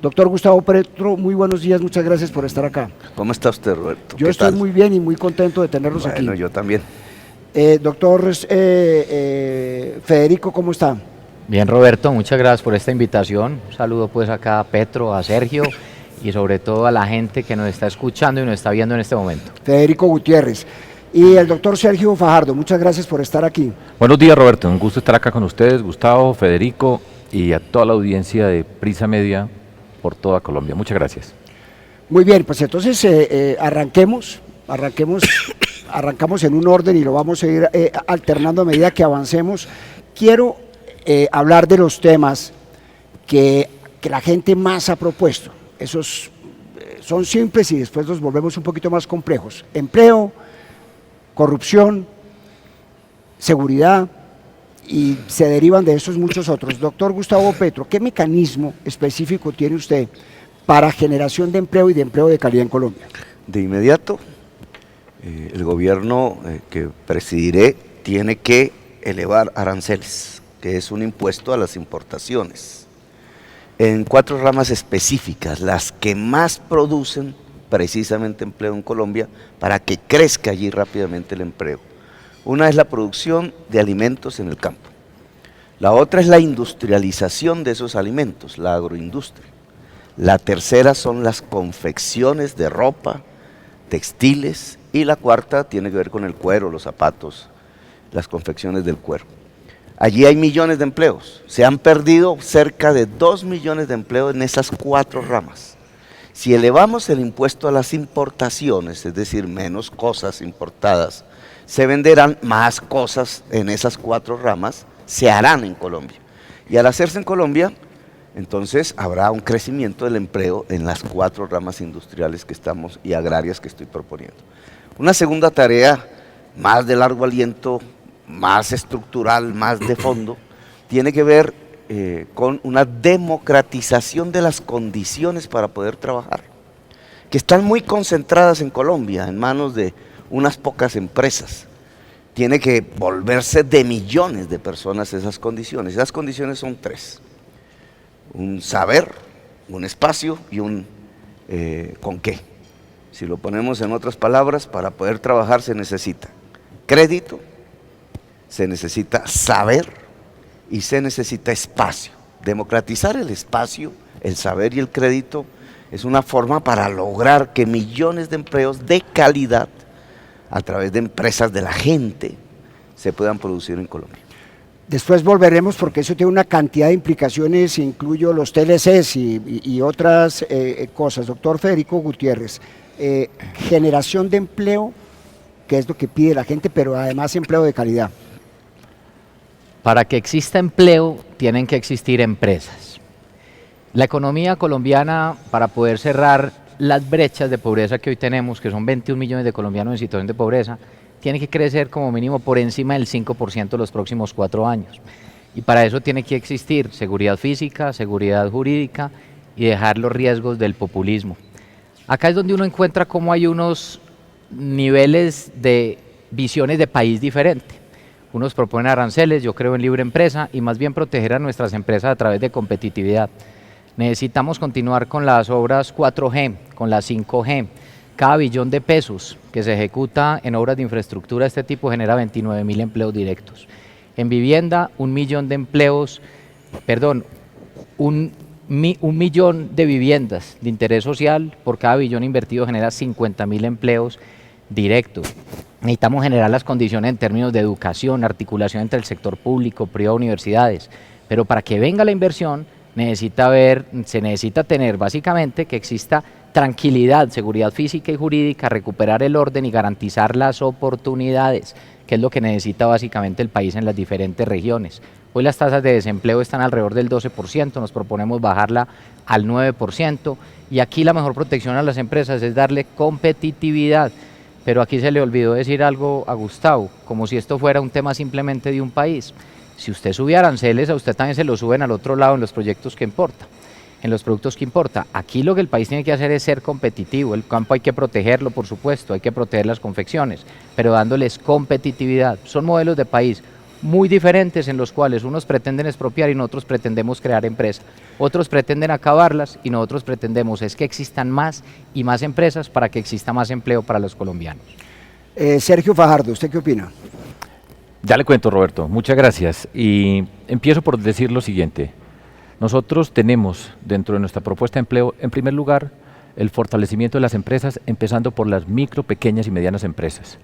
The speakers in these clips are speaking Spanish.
Doctor Gustavo Petro, muy buenos días, muchas gracias por estar acá. ¿Cómo está usted, Roberto? Yo estoy muy bien y muy contento de tenerlos aquí. Bueno, yo también. Doctor Federico, ¿cómo está? Bien, Roberto, muchas gracias por esta invitación. Un saludo pues acá a Petro, a Sergio y sobre todo a la gente que nos está escuchando y nos está viendo en este momento. Federico Gutiérrez. Y el doctor Sergio Fajardo, muchas gracias por estar aquí. Buenos días, Roberto, un gusto estar acá con ustedes, Gustavo, Federico y a toda la audiencia de Prisa Media por toda Colombia. Muchas gracias. Muy bien, pues entonces arrancamos en un orden y lo vamos a ir alternando a medida que avancemos. Quiero hablar de los temas que la gente más ha propuesto. Esos son simples y después los volvemos un poquito más complejos. Empleo, corrupción, seguridad, y se derivan de esos muchos otros. Doctor Gustavo Petro, ¿qué mecanismo específico tiene usted para generación de empleo y de empleo de calidad en Colombia? De inmediato, el gobierno que presidiré tiene que elevar aranceles, que es un impuesto a las importaciones, en 4 ramas específicas, las que más producen precisamente empleo en Colombia, para que crezca allí rápidamente el empleo. Una es la producción de alimentos en el campo. La otra es la industrialización de esos alimentos, la agroindustria. La tercera son las confecciones de ropa, textiles, y la cuarta tiene que ver con el cuero, los zapatos, las confecciones del cuero. Allí hay millones de empleos. Se han perdido cerca de 2 millones de empleos en esas 4 ramas. Si elevamos el impuesto a las importaciones, es decir, menos cosas importadas, se venderán más cosas en esas 4 ramas, se harán en Colombia. Y al hacerse en Colombia, entonces habrá un crecimiento del empleo en las 4 ramas industriales que estamos y agrarias que estoy proponiendo. Una segunda tarea, más de largo aliento, más estructural, más de fondo, tiene que ver con una democratización de las condiciones para poder trabajar, que están muy concentradas en Colombia, en manos de unas pocas empresas. Tiene que volverse de millones de personas esas condiciones. Esas condiciones son 3. Un saber, un espacio y un con qué. Si lo ponemos en otras palabras, para poder trabajar se necesita crédito, se necesita saber y se necesita espacio. Democratizar el espacio, el saber y el crédito es una forma para lograr que millones de empleos de calidad a través de empresas de la gente se puedan producir en Colombia. Después volveremos porque eso tiene una cantidad de implicaciones, incluyo los TLCs y otras cosas. Doctor Federico Gutiérrez, generación de empleo, que es lo que pide la gente, pero además empleo de calidad. Para que exista empleo, tienen que existir empresas. La economía colombiana, para poder cerrar las brechas de pobreza que hoy tenemos, que son 21 millones de colombianos en situación de pobreza, tiene que crecer como mínimo por encima del 5% los próximos 4 años. Y para eso tiene que existir seguridad física, seguridad jurídica y dejar los riesgos del populismo. Acá es donde uno encuentra cómo hay unos niveles de visiones de país diferentes. Unos proponen aranceles, yo creo en libre empresa y más bien proteger a nuestras empresas a través de competitividad. Necesitamos continuar con las obras 4G, con las 5G. Cada billón de pesos que se ejecuta en obras de infraestructura de este tipo genera 29.000 empleos directos. En vivienda, 1 millón de empleos, perdón, un millón de viviendas de interés social por cada billón invertido genera 50.000 empleos directos. Necesitamos generar las condiciones en términos de educación, articulación entre el sector público, privado, universidades, pero para que venga la inversión se necesita tener básicamente que exista tranquilidad, seguridad física y jurídica, recuperar el orden y garantizar las oportunidades, que es lo que necesita básicamente el país en las diferentes regiones. Hoy las tasas de desempleo están alrededor del 12%, nos proponemos bajarla al 9%, y aquí la mejor protección a las empresas es darle competitividad. Pero aquí se le olvidó decir algo a Gustavo, como si esto fuera un tema simplemente de un país. Si usted sube aranceles, a usted también se lo suben al otro lado en los proyectos que importa, en los productos que importa. Aquí lo que el país tiene que hacer es ser competitivo. El campo hay que protegerlo, por supuesto, hay que proteger las confecciones, pero dándoles competitividad. Son modelos de país muy diferentes en los cuales unos pretenden expropiar y nosotros pretendemos crear empresas, otros pretenden acabarlas y nosotros pretendemos es que existan más y más empresas para que exista más empleo para los colombianos. Sergio Fajardo, ¿usted qué opina? Ya le cuento, Roberto, muchas gracias. Y empiezo por decir lo siguiente. Nosotros tenemos dentro de nuestra propuesta de empleo, en primer lugar, el fortalecimiento de las empresas, empezando por las micro, pequeñas y medianas empresas.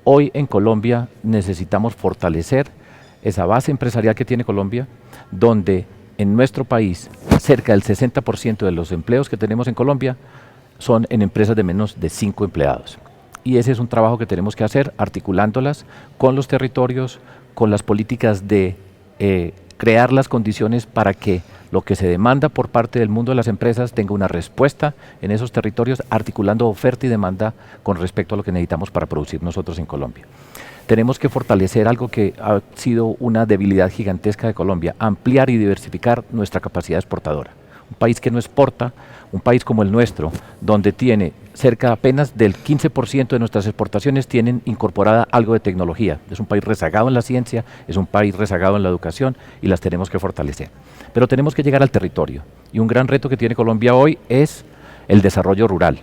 Hoy en Colombia necesitamos fortalecer esa base empresarial que tiene Colombia, donde en nuestro país cerca del 60% de los empleos que tenemos en Colombia son en empresas de menos de 5 empleados. Y ese es un trabajo que tenemos que hacer articulándolas con los territorios, con las políticas de crear las condiciones para que lo que se demanda por parte del mundo de las empresas tenga una respuesta en esos territorios, articulando oferta y demanda con respecto a lo que necesitamos para producir nosotros en Colombia. Tenemos que fortalecer algo que ha sido una debilidad gigantesca de Colombia, ampliar y diversificar nuestra capacidad exportadora. Un país que no exporta, un país como el nuestro, donde tiene cerca apenas del 15% de nuestras exportaciones tienen incorporada algo de tecnología. Es un país rezagado en la ciencia, es un país rezagado en la educación y las tenemos que fortalecer. Pero tenemos que llegar al territorio y un gran reto que tiene Colombia hoy es el desarrollo rural.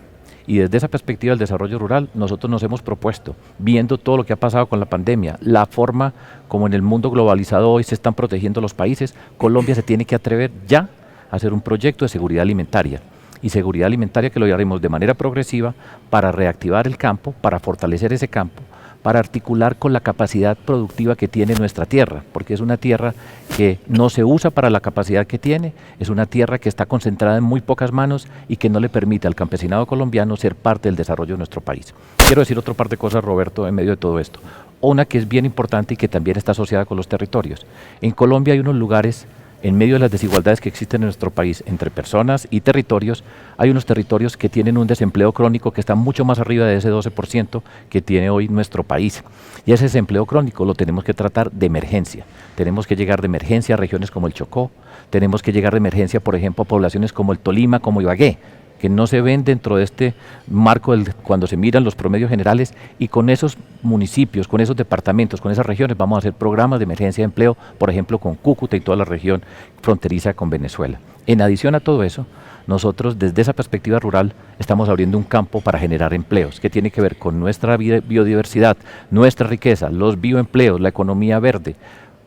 Y desde esa perspectiva del desarrollo rural, nosotros nos hemos propuesto, viendo todo lo que ha pasado con la pandemia, la forma como en el mundo globalizado hoy se están protegiendo los países, Colombia se tiene que atrever ya a hacer un proyecto de seguridad alimentaria. Y seguridad alimentaria que lo haremos de manera progresiva para reactivar el campo, para fortalecer ese campo, para articular con la capacidad productiva que tiene nuestra tierra, porque es una tierra que no se usa para la capacidad que tiene, es una tierra que está concentrada en muy pocas manos y que no le permite al campesinado colombiano ser parte del desarrollo de nuestro país. Quiero decir otra par de cosas, Roberto, en medio de todo esto. Una que es bien importante y que también está asociada con los territorios. En Colombia hay unos lugares, en medio de las desigualdades que existen en nuestro país entre personas y territorios, hay unos territorios que tienen un desempleo crónico que está mucho más arriba de ese 12% que tiene hoy nuestro país. Y ese desempleo crónico lo tenemos que tratar de emergencia. Tenemos que llegar de emergencia a regiones como el Chocó, tenemos que llegar de emergencia, por ejemplo, a poblaciones como el Tolima, como Ibagué, que no se ven dentro de este marco cuando se miran los promedios generales, y con esos municipios, con esos departamentos, con esas regiones vamos a hacer programas de emergencia de empleo, por ejemplo con Cúcuta y toda la región fronteriza con Venezuela. En adición a todo eso, nosotros desde esa perspectiva rural estamos abriendo un campo para generar empleos, que tiene que ver con nuestra biodiversidad, nuestra riqueza, los bioempleos, la economía verde.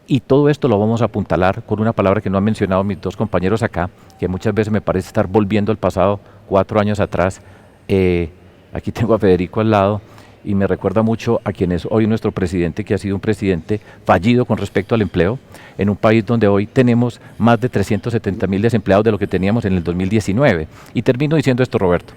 Y todo esto lo vamos a apuntalar con una palabra que no han mencionado mis dos compañeros acá, que muchas veces me parece estar volviendo al pasado, 4 años atrás. Aquí tengo a Federico al lado y me recuerda mucho a quien es hoy nuestro presidente, que ha sido un presidente fallido con respecto al empleo, en un país donde hoy tenemos más de 370.000 desempleados de lo que teníamos en el 2019. Y termino diciendo esto, Roberto,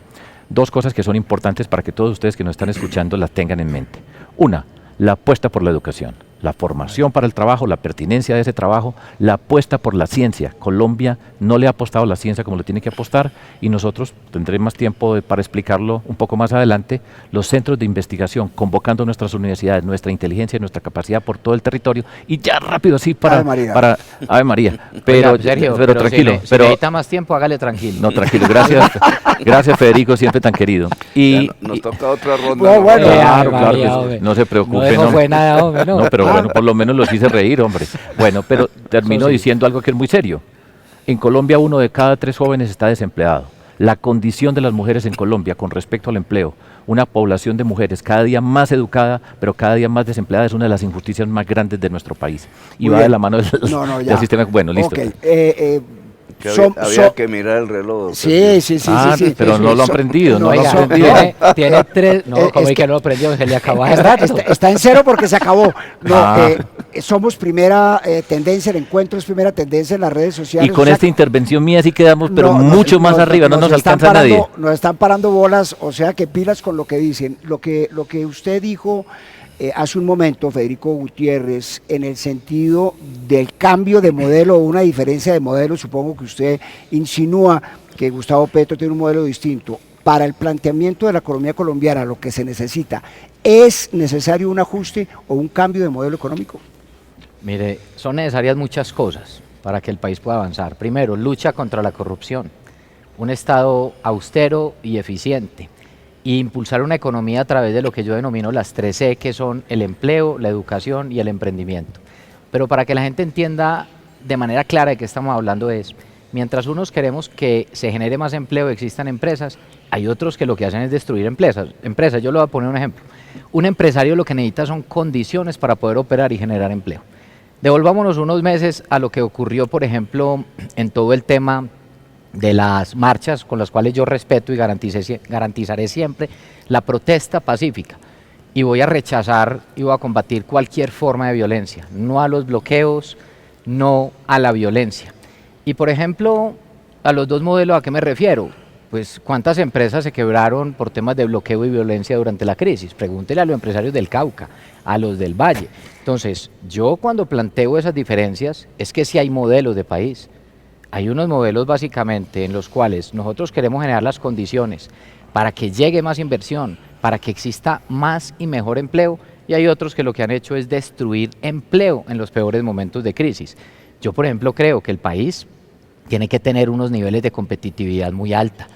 2 cosas que son importantes para que todos ustedes que nos están escuchando las tengan en mente. Una, la apuesta por la educación, la formación para el trabajo, la pertinencia de ese trabajo, la apuesta por la ciencia. Colombia no le ha apostado a la ciencia como lo tiene que apostar y nosotros tendré más tiempo para explicarlo un poco más adelante. Los centros de investigación, convocando nuestras universidades, nuestra inteligencia y nuestra capacidad por todo el territorio y ya rápido así para Ave María. Pero, Oiga, Sergio, pero tranquilo. Si necesita más tiempo, hágale tranquilo. No, tranquilo, gracias. Gracias, Federico, siempre tan querido. Y Nos toca otra ronda. Bueno, claro, María, claro, hombre. no se preocupe. No fue nada, hombre, no. No, pero bueno, por lo menos los hice reír, hombre. Bueno, pero termino diciendo algo que es muy serio. En Colombia 1 de cada 3 jóvenes está desempleado. La condición de las mujeres en Colombia con respecto al empleo, una población de mujeres cada día más educada, pero cada día más desempleada, es una de las injusticias más grandes de nuestro país. Y Muy va bien. de la mano del sistema. Bueno, listo. Ok, Que había que mirar el reloj. sí, Pero no lo han prendido, no lo Oiga, han aprendido. tiene 3, no, como que no lo aprendió, se le acabó hace rato. está en 0 porque se acabó. No, somos primera tendencia, el encuentro es primera tendencia en las redes sociales. Y con o sea esta intervención mía sí quedamos, pero no, mucho más arriba, no nos están alcanza nadie. Nos están parando bolas, o sea que pilas con lo que dicen. Lo que usted dijo hace un momento, Federico Gutiérrez, en el sentido del cambio de modelo o una diferencia de modelo, supongo que usted insinúa que Gustavo Petro tiene un modelo distinto. Para el planteamiento de la economía colombiana, lo que se necesita, ¿es necesario un ajuste o un cambio de modelo económico? Mire, son necesarias muchas cosas para que el país pueda avanzar. Primero, lucha contra la corrupción, un Estado austero y eficiente, e impulsar una economía a través de lo que yo denomino las 3E, que son el empleo, la educación y el emprendimiento. Pero para que la gente entienda de manera clara de qué estamos hablando es, mientras unos queremos que se genere más empleo, existan empresas, hay otros que lo que hacen es destruir empresas. Yo le voy a poner un ejemplo. Un empresario lo que necesita son condiciones para poder operar y generar empleo. Devolvámonos unos meses a lo que ocurrió, por ejemplo, en todo el tema de las marchas, con las cuales yo respeto y garantizaré siempre la protesta pacífica. Y voy a rechazar y voy a combatir cualquier forma de violencia, no a los bloqueos, no a la violencia. Y por ejemplo, a los dos modelos, ¿a qué me refiero? Pues cuántas empresas se quebraron por temas de bloqueo y violencia durante la crisis. Pregúntele a los empresarios del Cauca, a los del Valle. Entonces, yo cuando planteo esas diferencias, es que sí hay modelos de país. Hay unos modelos básicamente en los cuales nosotros queremos generar las condiciones para que llegue más inversión, para que exista más y mejor empleo, y hay otros que lo que han hecho es destruir empleo en los peores momentos de crisis. Yo, por ejemplo, creo que el país tiene que tener unos niveles de competitividad muy alta.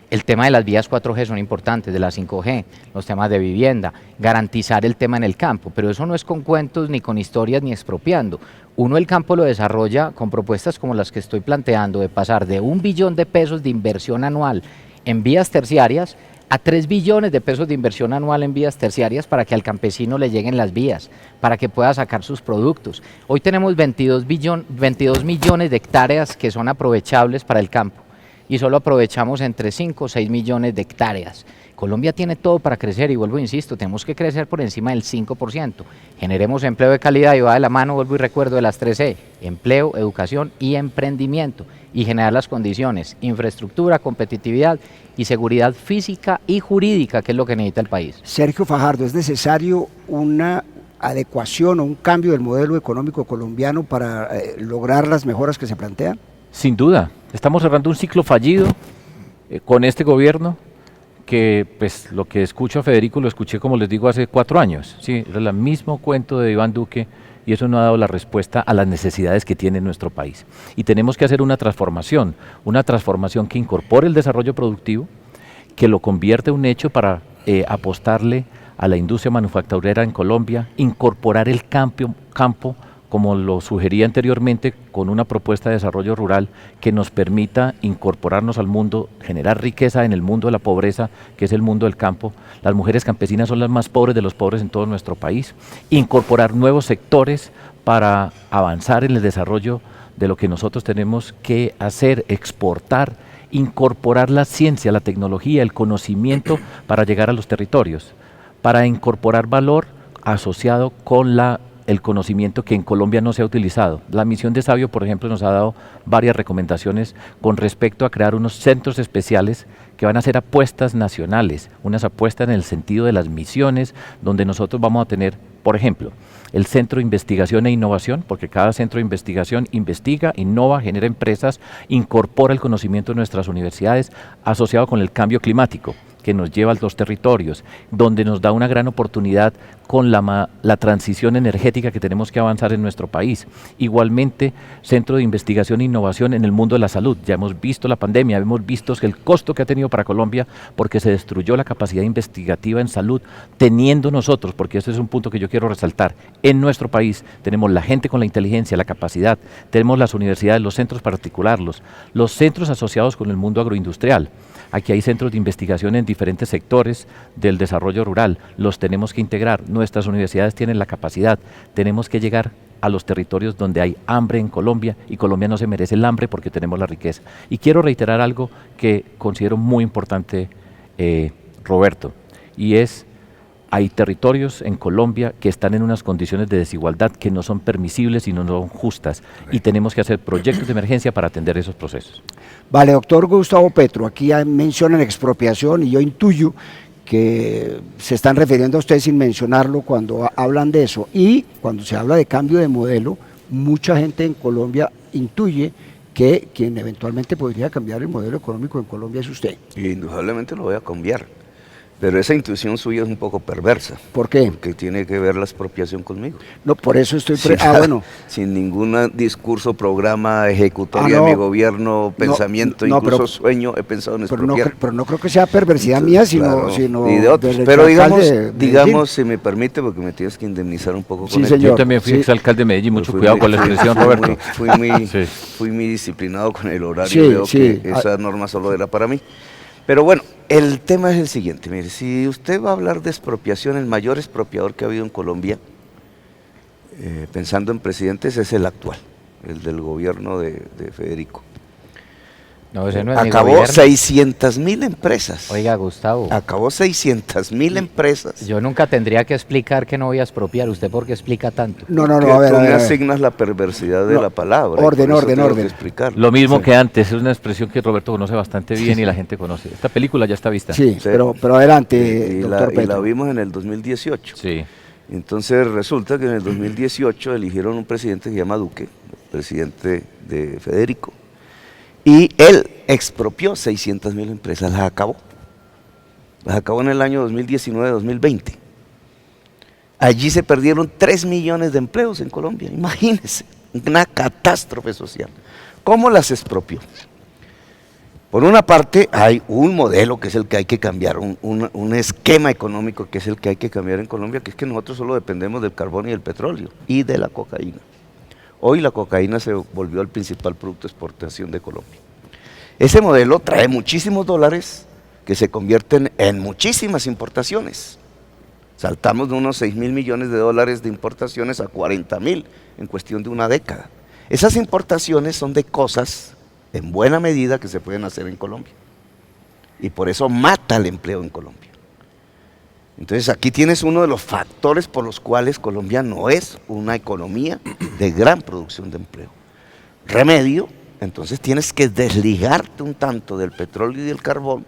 El tema de las vías 4G son importantes, de la 5G, los temas de vivienda, garantizar el tema en el campo, pero eso no es con cuentos, ni con historias, ni expropiando. Uno el campo lo desarrolla con propuestas como las que estoy planteando, de pasar de 1 billón de pesos de inversión anual en vías terciarias a 3 billones de pesos de inversión anual en vías terciarias para que al campesino le lleguen las vías, para que pueda sacar sus productos. Hoy tenemos 22 millones de hectáreas que son aprovechables para el campo y solo aprovechamos entre 5 o 6 millones de hectáreas. Colombia tiene todo para crecer y vuelvo, insisto, tenemos que crecer por encima del 5%. Generemos empleo de calidad y va de la mano, vuelvo y recuerdo, de las 3E, empleo, educación y emprendimiento, y generar las condiciones, infraestructura, competitividad y seguridad física y jurídica, que es lo que necesita el país. Sergio Fajardo, ¿es necesario una adecuación o un cambio del modelo económico colombiano para lograr las mejoras que se plantean? Sin duda, estamos cerrando un ciclo fallido con este gobierno, que pues lo que escucho a Federico lo escuché, como les digo, hace 4 años. Sí, era el mismo cuento de Iván Duque y eso no ha dado la respuesta a las necesidades que tiene nuestro país. Y tenemos que hacer una transformación que incorpore el desarrollo productivo, que lo convierte en un hecho para apostarle a la industria manufacturera en Colombia, incorporar el campo como lo sugería anteriormente, con una propuesta de desarrollo rural que nos permita incorporarnos al mundo, generar riqueza en el mundo de la pobreza, que es el mundo del campo. Las mujeres campesinas son las más pobres de los pobres en todo nuestro país. Incorporar nuevos sectores para avanzar en el desarrollo de lo que nosotros tenemos que hacer, exportar, incorporar la ciencia, la tecnología, el conocimiento para llegar a los territorios, para incorporar valor asociado con el conocimiento que en Colombia no se ha utilizado. La misión de Sabio, por ejemplo, nos ha dado varias recomendaciones con respecto a crear unos centros especiales que van a ser apuestas nacionales, unas apuestas en el sentido de las misiones, donde nosotros vamos a tener, por ejemplo, el Centro de Investigación e Innovación, porque cada centro de investigación investiga, innova, genera empresas, incorpora el conocimiento de nuestras universidades asociado con el cambio climático, que nos lleva a los territorios, donde nos da una gran oportunidad con la transición energética que tenemos que avanzar en nuestro país. Igualmente, Centro de Investigación e Innovación en el mundo de la salud. Ya hemos visto la pandemia, hemos visto el costo que ha tenido para Colombia porque se destruyó la capacidad investigativa en salud, teniendo nosotros, porque este es un punto que yo quiero resaltar, en nuestro país tenemos la gente con la inteligencia, la capacidad, tenemos las universidades, los centros para articularlos, los centros asociados con el mundo agroindustrial. Aquí hay centros de investigación en diferentes sectores del desarrollo rural, los tenemos que integrar, nuestras universidades tienen la capacidad, tenemos que llegar a los territorios donde hay hambre en Colombia y Colombia no se merece el hambre porque tenemos la riqueza. Y quiero reiterar algo que considero muy importante, Roberto, y es, hay territorios en Colombia que están en unas condiciones de desigualdad que no son permisibles y no son justas, y tenemos que hacer proyectos de emergencia para atender esos procesos. Vale, doctor Gustavo Petro, aquí mencionan expropiación y yo intuyo que se están refiriendo a usted sin mencionarlo cuando hablan de eso. Y cuando se habla de cambio de modelo, mucha gente en Colombia intuye que quien eventualmente podría cambiar el modelo económico en Colombia es usted. Indudablemente lo voy a cambiar. Pero esa intuición suya es un poco perversa, ¿Por qué? que tiene que ver la expropiación conmigo. No, por eso estoy... bueno. Sin ningún discurso, programa, ejecutoria no. de mi gobierno, pensamiento, no, incluso pero- sueño, he pensado en Pero no, expropiar. pero no creo que sea perversidad mía, Claro, sino y de otros. del Pero alcalde de Medellín. digamos, si me permite, porque me tienes que indemnizar un poco Sí, con señor. Yo también fui Sí. exalcalde de Medellín, mucho Fui cuidado muy- con la expresión, fui Roberto. muy- Sí. fui muy disciplinado con el horario, Sí, veo sí. que esa norma solo era para mí. Pero bueno, el tema es el siguiente, mire, si usted va a hablar de expropiación, el mayor expropiador que ha habido en Colombia, pensando en presidentes, es el actual, el del gobierno de Federico. No, ese no es mi Acabó gobierno. 600.000 empresas. Oiga, Gustavo, Acabó 600.000 empresas. yo nunca tendría que explicar que no voy a expropiar. ¿Usted por qué explica tanto? No, Que a ver, tú a me ver, a ver. asignas la perversidad de No, la palabra. y orden, por eso orden, tengo que orden. explicarlo. Lo mismo Sí. que antes, es una expresión que Roberto conoce bastante bien y la gente conoce. Esta película ya está vista. Sí, Sí. pero adelante, Y doctor la Petro. vimos en el 2018. Sí. Entonces resulta que en el 2018 eligieron un presidente que se llama Duque, presidente de Federico, y él expropió 600.000 empresas, las acabó. Las acabó en el año 2019-2020. Allí se perdieron 3 millones de empleos en Colombia, imagínense, una catástrofe social. ¿Cómo las expropió? Por una parte, hay un modelo que es el que hay que cambiar, un esquema económico que es el que hay que cambiar en Colombia, que es que nosotros solo dependemos del carbón y del petróleo y de la cocaína. Hoy la cocaína se volvió el principal producto de exportación de Colombia. Ese modelo trae muchísimos dólares que se convierten en muchísimas importaciones. Saltamos de unos 6.000 millones de dólares de importaciones a 40.000 en cuestión de una década. Esas importaciones son de cosas en buena medida que se pueden hacer en Colombia. Y por eso mata el empleo en Colombia. Entonces aquí tienes uno de los factores por los cuales Colombia no es una economía de gran producción de empleo. Remedio, entonces tienes que desligarte un tanto del petróleo y del carbón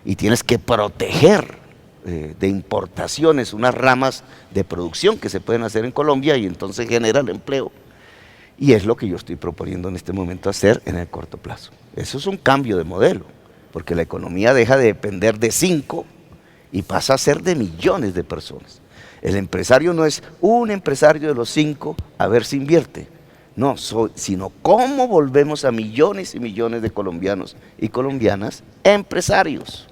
y tienes que proteger de importaciones unas ramas de producción que se pueden hacer en Colombia y entonces genera el empleo. Y es lo que yo estoy proponiendo en este momento hacer en el corto plazo. Eso es un cambio de modelo, porque la economía deja de depender de 5 y pasa a ser de millones de personas. El empresario no es un empresario de los 5 a ver si invierte, no, sino cómo volvemos a millones y millones de colombianos y colombianas empresarios.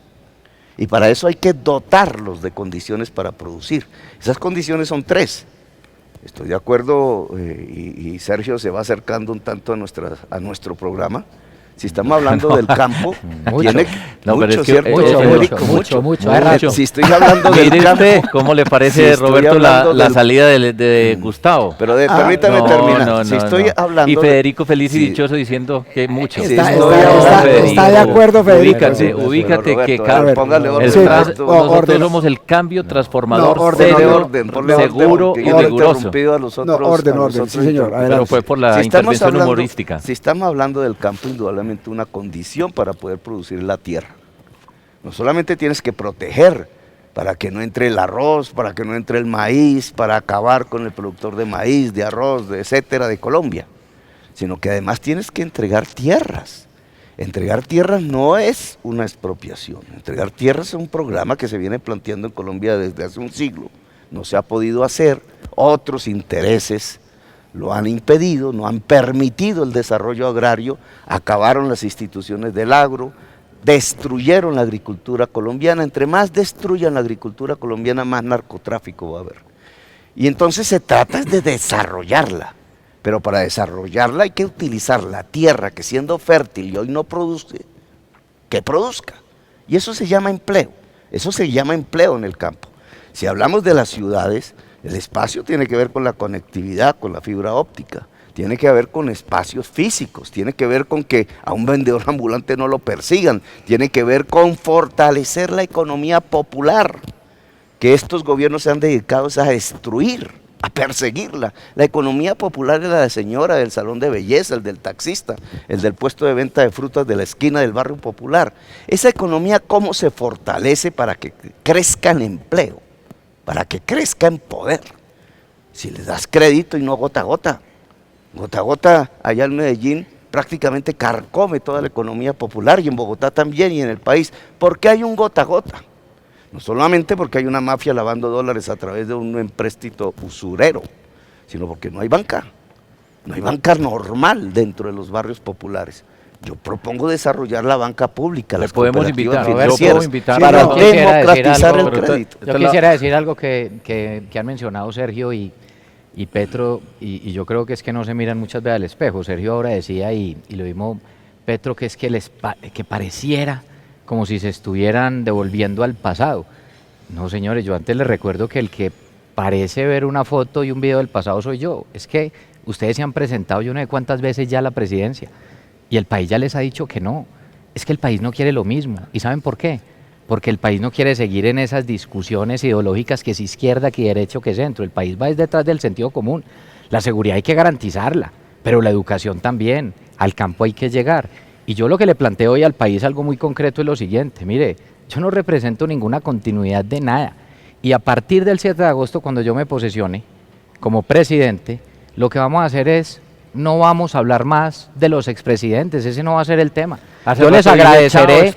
Y para eso hay que dotarlos de condiciones para producir. Esas condiciones son 3. Estoy de acuerdo y Sergio se va acercando un tanto a nuestro programa. Si estamos hablando del campo, Mucho. tiene No, pero mucho, es que- ¿cierto? Mucho, Federico? mucho. Hay rato. Si estoy hablando del Mire campo, usted cómo le Si parece, estoy Roberto, la hablando del- salida de Gustavo. pero permítame No, terminar. no, Si no, estoy no. hablando Y Federico feliz y sí. dichoso diciendo que mucho. Sí, Está, estoy está- hablando está- de está de acuerdo, Federico. Ubícate, sí. ubícate Roberto, que a cada- ver, póngale orden, Sí, nosotros orden. somos el cambio transformador, No, orden, serio, orden, ponle seguro porque y yo no he riguroso. interrumpido a los otros. orden, a los orden, otros sí, señor, interlocutores. adelante. Pero fue por la Si estamos intervención hablando- humorística. Si estamos hablando del campo, indudablemente una condición para poder producir la tierra. No solamente tienes que proteger para que no entre el arroz, para que no entre el maíz, para acabar con el productor de maíz, de arroz, etcétera, de Colombia, sino que además tienes que entregar tierras. Entregar tierras no es una expropiación. Entregar tierras es un programa que se viene planteando en Colombia desde hace un siglo. No se ha podido hacer, otros intereses lo han impedido, no han permitido el desarrollo agrario, acabaron las instituciones del agro, destruyeron la agricultura colombiana. Entre más destruyan la agricultura colombiana, más narcotráfico va a haber. Y entonces se trata de desarrollarla, pero para desarrollarla hay que utilizar la tierra que siendo fértil y hoy no produce, que produzca. Y eso se llama empleo, eso se llama empleo en el campo. Si hablamos de las ciudades, el espacio tiene que ver con la conectividad, con la fibra óptica, tiene que ver con espacios físicos, tiene que ver con que a un vendedor ambulante no lo persigan, tiene que ver con fortalecer la economía popular, que estos gobiernos se han dedicado a destruir, a perseguirla. La economía popular es la de señora, del salón de belleza, el del taxista, el del puesto de venta de frutas de la esquina del barrio popular. Esa economía, ¿cómo se fortalece para que crezca en empleo? Para que crezca en poder. Si le das crédito y no gota a gota. Gota a gota, allá en Medellín, prácticamente carcome toda la economía popular, y en Bogotá también, y en el país. ¿Por qué hay un gota a gota? No solamente porque hay una mafia lavando dólares a través de un empréstito usurero, sino porque no hay banca. No hay banca normal dentro de los barrios populares. Yo propongo desarrollar la banca pública, las podemos cooperativas invitar, financieras, sí, para yo quisiera democratizar decir algo, el crédito. Yo quisiera decir algo que han mencionado Sergio y Petro, y yo creo que es que no se miran muchas veces al espejo. Sergio ahora decía, y lo mismo Petro, que es que que pareciera como si se estuvieran devolviendo al pasado. No, señores, yo antes les recuerdo que el que parece ver una foto y un video del pasado soy yo. Es que ustedes se han presentado yo no sé cuántas veces ya a la presidencia y el país ya les ha dicho que no. Es que el país no quiere lo mismo. ¿Y saben por qué? Porque el país no quiere seguir en esas discusiones ideológicas que es izquierda, que derecho, que centro. El país va detrás del sentido común. La seguridad hay que garantizarla, pero la educación también. Al campo hay que llegar. Y yo lo que le planteo hoy al país, algo muy concreto, es lo siguiente. Mire, yo no represento ninguna continuidad de nada. Y a partir del 7 de agosto, cuando yo me posesione como presidente, lo que vamos a hacer es, no vamos a hablar más de los expresidentes, ese no va a ser el tema. Yo les agradeceré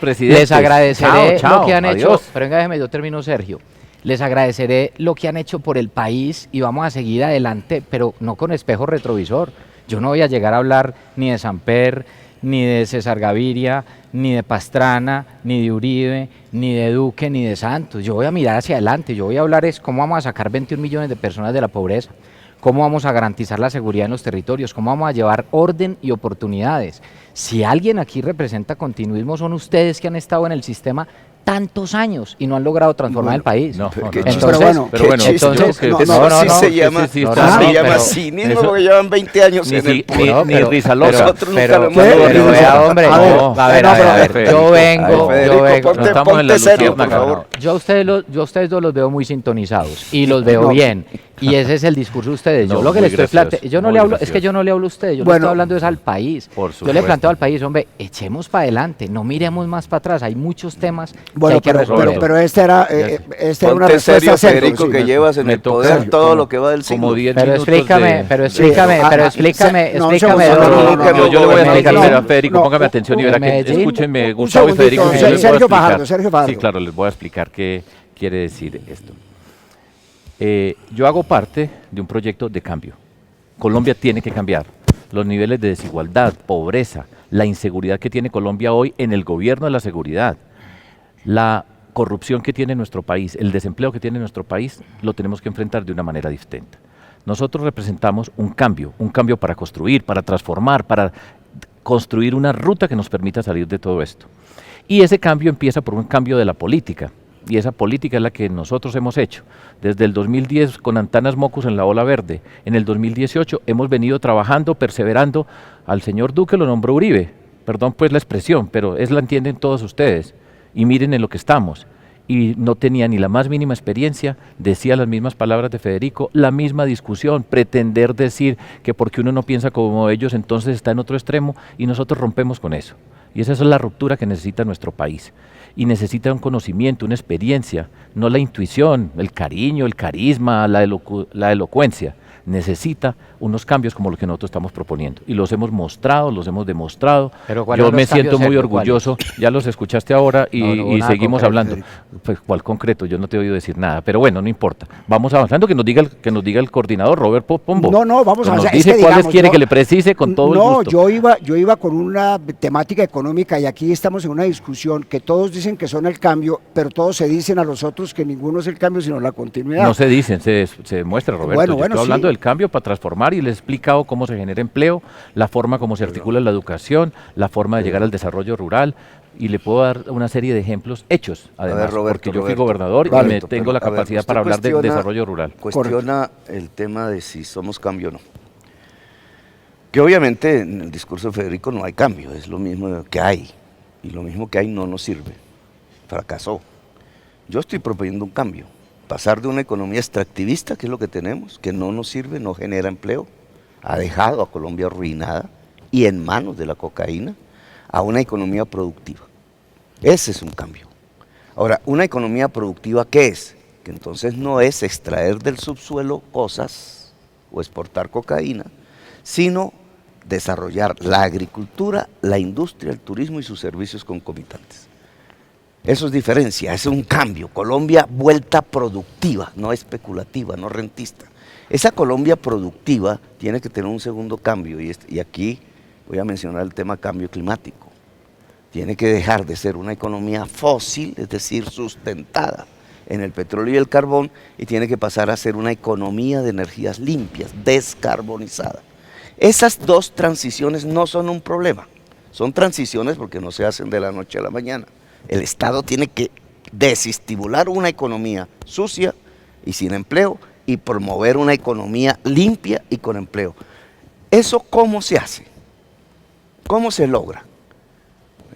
lo que han hecho, pero venga, déjeme, yo termino, Sergio. Les agradeceré lo que han hecho por el país y vamos a seguir adelante, pero no con espejo retrovisor. Yo no voy a llegar a hablar ni de Samper, ni de César Gaviria, ni de Pastrana, ni de Uribe, ni de Duque, ni de Santos. Yo voy a mirar hacia adelante, yo voy a hablar es cómo vamos a sacar 21 millones de personas de la pobreza, cómo vamos a garantizar la seguridad en los territorios, cómo vamos a llevar orden y oportunidades. Si alguien aquí representa continuismo, son ustedes que han estado en el sistema tantos años y no han logrado transformar el país. Se llama cinismo porque llevan 20 años en el poder. Ni Rizalosa. Nosotros nunca lo hemos logrado. Hombre, a ver, yo vengo, ponte serio, por favor. Yo a ustedes dos los veo muy sintonizados y los veo bien. Y ese es el discurso de ustedes. Yo lo que le estoy planteando, yo no le hablo, es que yo no le hablo a ustedes, yo le estoy hablando es al país. Yo le planteo al país, hombre, echemos para adelante, no miremos más para atrás, hay muchos temas que hay que resolver. Pero esta era una respuesta serio, Federico, que llevas en el poder todo lo que va del siglo. Pero explícame. Yo le voy a explicar, a Federico, póngame atención y verá que, escúchenme, Gustavo y Federico. Sergio Fajardo. Sí, claro, les voy a explicar qué quiere decir esto. Yo hago parte de un proyecto de cambio. Colombia tiene que cambiar. Los niveles de desigualdad, pobreza, la inseguridad que tiene Colombia hoy en el gobierno de la seguridad, la corrupción que tiene nuestro país, el desempleo que tiene nuestro país, lo tenemos que enfrentar de una manera distinta. Nosotros representamos un cambio para construir, para transformar, para construir una ruta que nos permita salir de todo esto. Y ese cambio empieza por un cambio de la política. Y esa política es la que nosotros hemos hecho. Desde el 2010 con Antanas Mocus en la ola verde, en el 2018 hemos venido trabajando, perseverando. Al señor Duque lo nombró Uribe, perdón pues la expresión, pero la entienden todos ustedes. Y miren en lo que estamos. Y no tenía ni la más mínima experiencia, decía las mismas palabras de Federico, la misma discusión, pretender decir que porque uno no piensa como ellos entonces está en otro extremo y nosotros rompemos con eso. Y esa es la ruptura que necesita nuestro país. Y necesita un conocimiento, una experiencia, no la intuición, el cariño, el carisma, la elocuencia. Necesita unos cambios como los que nosotros estamos proponiendo. Y los hemos mostrado, los hemos demostrado. Yo me siento muy orgulloso. Ya los escuchaste ahora y seguimos hablando. Pues, ¿cuál concreto? Yo no te he oído decir nada. Pero bueno, no importa. Vamos avanzando, que nos diga el coordinador, Robert Pombo. Vamos a avanzar. Nos dice cuáles quiere que le precise con todo el gusto. Yo iba con una temática económica y aquí estamos en una discusión que todos dicen que son el cambio, pero todos se dicen a los otros que ninguno es el cambio, sino la continuidad. No se dicen, se demuestra, Roberto. Yo estoy hablando del cambio para transformar y les he explicado cómo se genera empleo, la forma como se articula la educación, la forma de llegar al desarrollo rural y le puedo dar una serie de ejemplos hechos, además, porque yo fui gobernador y tengo la capacidad para hablar de desarrollo rural. Cuestiona el tema de si somos cambio o no. Que obviamente en el discurso de Federico no hay cambio, es lo mismo que hay, y lo mismo que hay no nos sirve, fracasó. Yo estoy proponiendo un cambio. Pasar de una economía extractivista, que es lo que tenemos, que no nos sirve, no genera empleo, ha dejado a Colombia arruinada y en manos de la cocaína, a una economía productiva. Ese es un cambio. Ahora, una economía productiva, ¿qué es? Que entonces no es extraer del subsuelo cosas o exportar cocaína, sino desarrollar la agricultura, la industria, el turismo y sus servicios concomitantes. Eso es diferencia, es un cambio. Colombia vuelta productiva, no especulativa, no rentista. Esa Colombia productiva tiene que tener un segundo cambio y aquí voy a mencionar el tema cambio climático. Tiene que dejar de ser una economía fósil, es decir, sustentada en el petróleo y el carbón, y tiene que pasar a ser una economía de energías limpias, descarbonizada. Esas dos transiciones no son un problema, son transiciones porque no se hacen de la noche a la mañana. El Estado tiene que desestimular una economía sucia y sin empleo y promover una economía limpia y con empleo. ¿Eso cómo se hace? ¿Cómo se logra?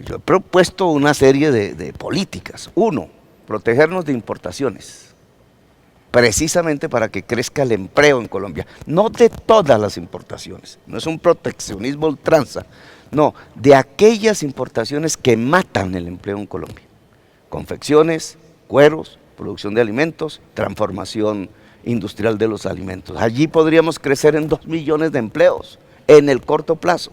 Yo he propuesto una serie de políticas. Uno, protegernos de importaciones, precisamente para que crezca el empleo en Colombia. No de todas las importaciones, no es un proteccionismo ultranza, no, de aquellas importaciones que matan el empleo en Colombia. Confecciones, cueros, producción de alimentos, transformación industrial de los alimentos. Allí podríamos crecer en 2 millones de empleos en el corto plazo.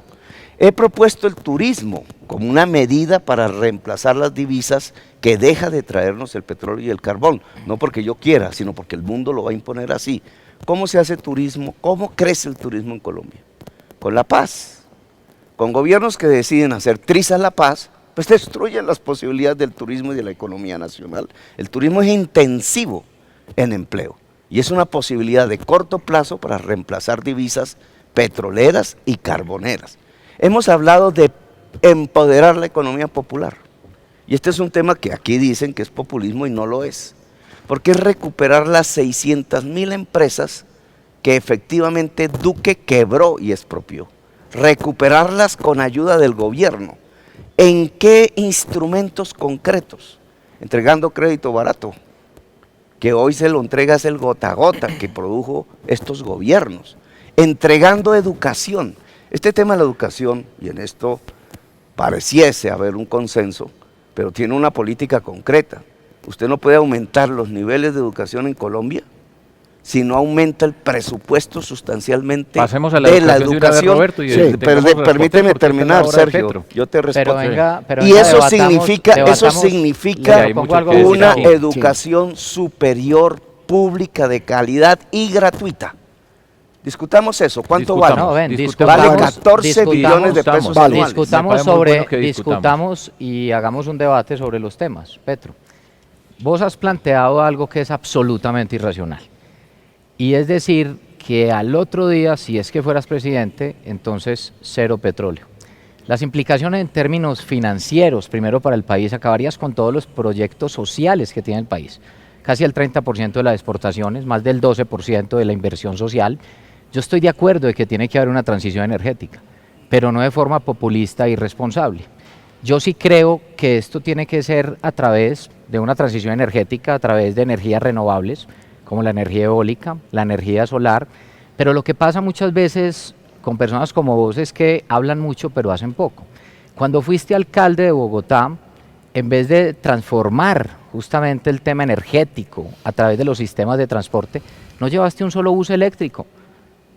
He propuesto el turismo como una medida para reemplazar las divisas que deja de traernos el petróleo y el carbón, no porque yo quiera, sino porque el mundo lo va a imponer así. ¿Cómo se hace turismo? ¿Cómo crece el turismo en Colombia? Con la paz. Con gobiernos que deciden hacer trizas la paz, pues destruyen las posibilidades del turismo y de la economía nacional. El turismo es intensivo en empleo y es una posibilidad de corto plazo para reemplazar divisas petroleras y carboneras. Hemos hablado de empoderar la economía popular y este es un tema que aquí dicen que es populismo y no lo es, porque es recuperar las 600.000 empresas que efectivamente Duque quebró y expropió, recuperarlas con ayuda del gobierno. ¿En qué instrumentos concretos? Entregando crédito barato, que hoy se lo entrega es el gota a gota que produjo estos gobiernos, entregando educación. Este tema de la educación, y en esto pareciese haber un consenso, pero tiene una política concreta. Usted no puede aumentar los niveles de educación en Colombia si no aumenta el presupuesto sustancialmente Pasemos a la de la educación, educación. Roberto, y Sí, permíteme terminar, Sergio, yo te respondo. Y eso significa una educación superior, pública, de calidad y gratuita. Discutamos eso, ¿cuánto vale? No, ven, Vale 14 billones de pesos anuales. Discutamos y hagamos un debate sobre los temas. Petro, vos has planteado algo que es absolutamente irracional. Y es decir, que al otro día, si es que fueras presidente, entonces cero petróleo. Las implicaciones en términos financieros, primero para el país, acabarías con todos los proyectos sociales que tiene el país. Casi el 30% de las exportaciones, más del 12% de la inversión social. Yo estoy de acuerdo de que tiene que haber una transición energética, pero no de forma populista e irresponsable. Yo sí creo que esto tiene que ser a través de una transición energética, a través de energías renovables, como la energía eólica, la energía solar, pero lo que pasa muchas veces con personas como vos es que hablan mucho pero hacen poco. Cuando fuiste alcalde de Bogotá, en vez de transformar justamente el tema energético a través de los sistemas de transporte, no llevaste un solo bus eléctrico.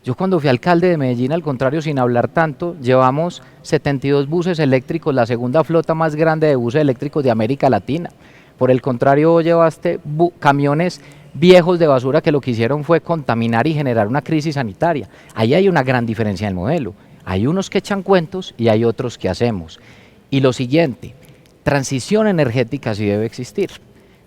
Yo cuando fui alcalde de Medellín, al contrario, sin hablar tanto, llevamos 72 buses eléctricos, la segunda flota más grande de buses eléctricos de América Latina. Por el contrario, llevaste camiones viejos de basura que lo que hicieron fue contaminar y generar una crisis sanitaria. Ahí hay una gran diferencia en el modelo. Hay unos que echan cuentos y hay otros que hacemos. Y lo siguiente, transición energética sí debe existir.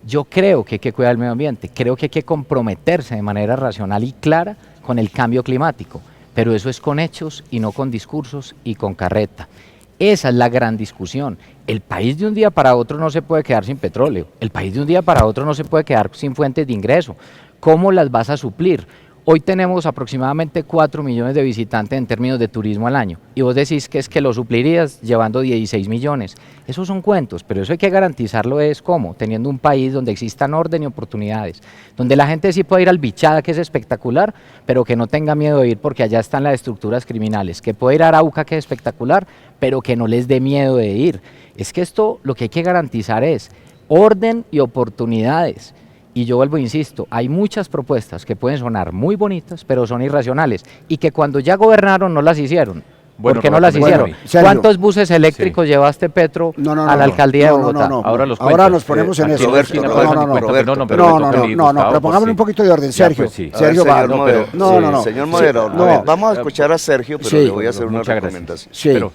Yo creo que hay que cuidar el medio ambiente, creo que hay que comprometerse de manera racional y clara con el cambio climático, pero eso es con hechos y no con discursos y con carreta. Esa es la gran discusión. El país de un día para otro no se puede quedar sin petróleo, el país de un día para otro no se puede quedar sin fuentes de ingreso. ¿Cómo las vas a suplir? Hoy tenemos aproximadamente 4 millones de visitantes en términos de turismo al año y vos decís que es que lo suplirías llevando 16 millones. Esos son cuentos, pero eso hay que garantizarlo es ¿cómo? Teniendo un país donde existan orden y oportunidades, donde la gente sí pueda ir al Bichada, que es espectacular, pero que no tenga miedo de ir porque allá están las estructuras criminales, que pueda ir a Arauca, que es espectacular, pero que no les dé miedo de ir. Es que esto lo que hay que garantizar es orden y oportunidades. Y yo vuelvo e insisto, hay muchas propuestas que pueden sonar muy bonitas, pero son irracionales, y que cuando ya gobernaron no las hicieron, ¿Por qué no las Roberto, hicieron? Sergio. ¿Cuántos buses eléctricos llevaste, Petro, a la alcaldía de Bogotá? Ahora los Ahora cuentas. nos ponemos en Aquí eso. Roberto, No, Roberto, no, no, Roberto, no, pero no, me no, toca a no, mí, no, Gustavo, pero pongámosle pues un poquito de orden, Ya, Sergio. pues sí. A ver, Sergio va. señor moderador, No, no, no. señor moderador, no. a ver, vamos a escuchar a Sergio, pero Sí. le voy a hacer una Muchas gracias. recomendación. Sí. Pero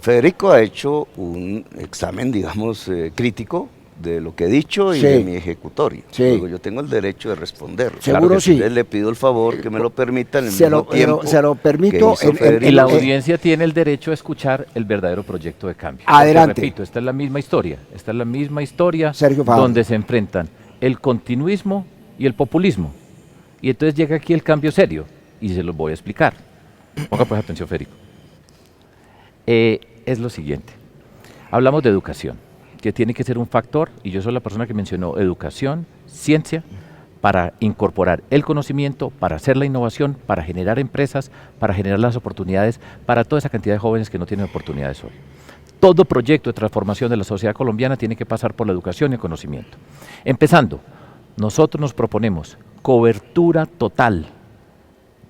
Federico ha hecho un examen, digamos, crítico de lo que he dicho y Sí. de mi ejecutorio. Sí. Luego yo tengo el derecho de responderlo. Seguro que sí. Entonces le pido el favor que me lo permita en el Se mismo lo- tiempo se lo permito que hizo en- Federico. y la audiencia tiene el derecho a escuchar el verdadero proyecto de cambio. Porque, Adelante. repito, esta es la misma historia. Esta es la misma historia Sergio Fajardo. donde se enfrentan el continuismo y el populismo. Y entonces llega aquí el cambio serio y se los voy a explicar. Ponga pues atención, Federico. Es lo siguiente. Hablamos de educación, que tiene que ser un factor, y yo soy la persona que mencionó educación, ciencia, para incorporar el conocimiento, para hacer la innovación, para generar empresas, para generar las oportunidades para toda esa cantidad de jóvenes que no tienen oportunidades hoy. Todo proyecto de transformación de la sociedad colombiana tiene que pasar por la educación y el conocimiento. Empezando, nosotros nos proponemos cobertura total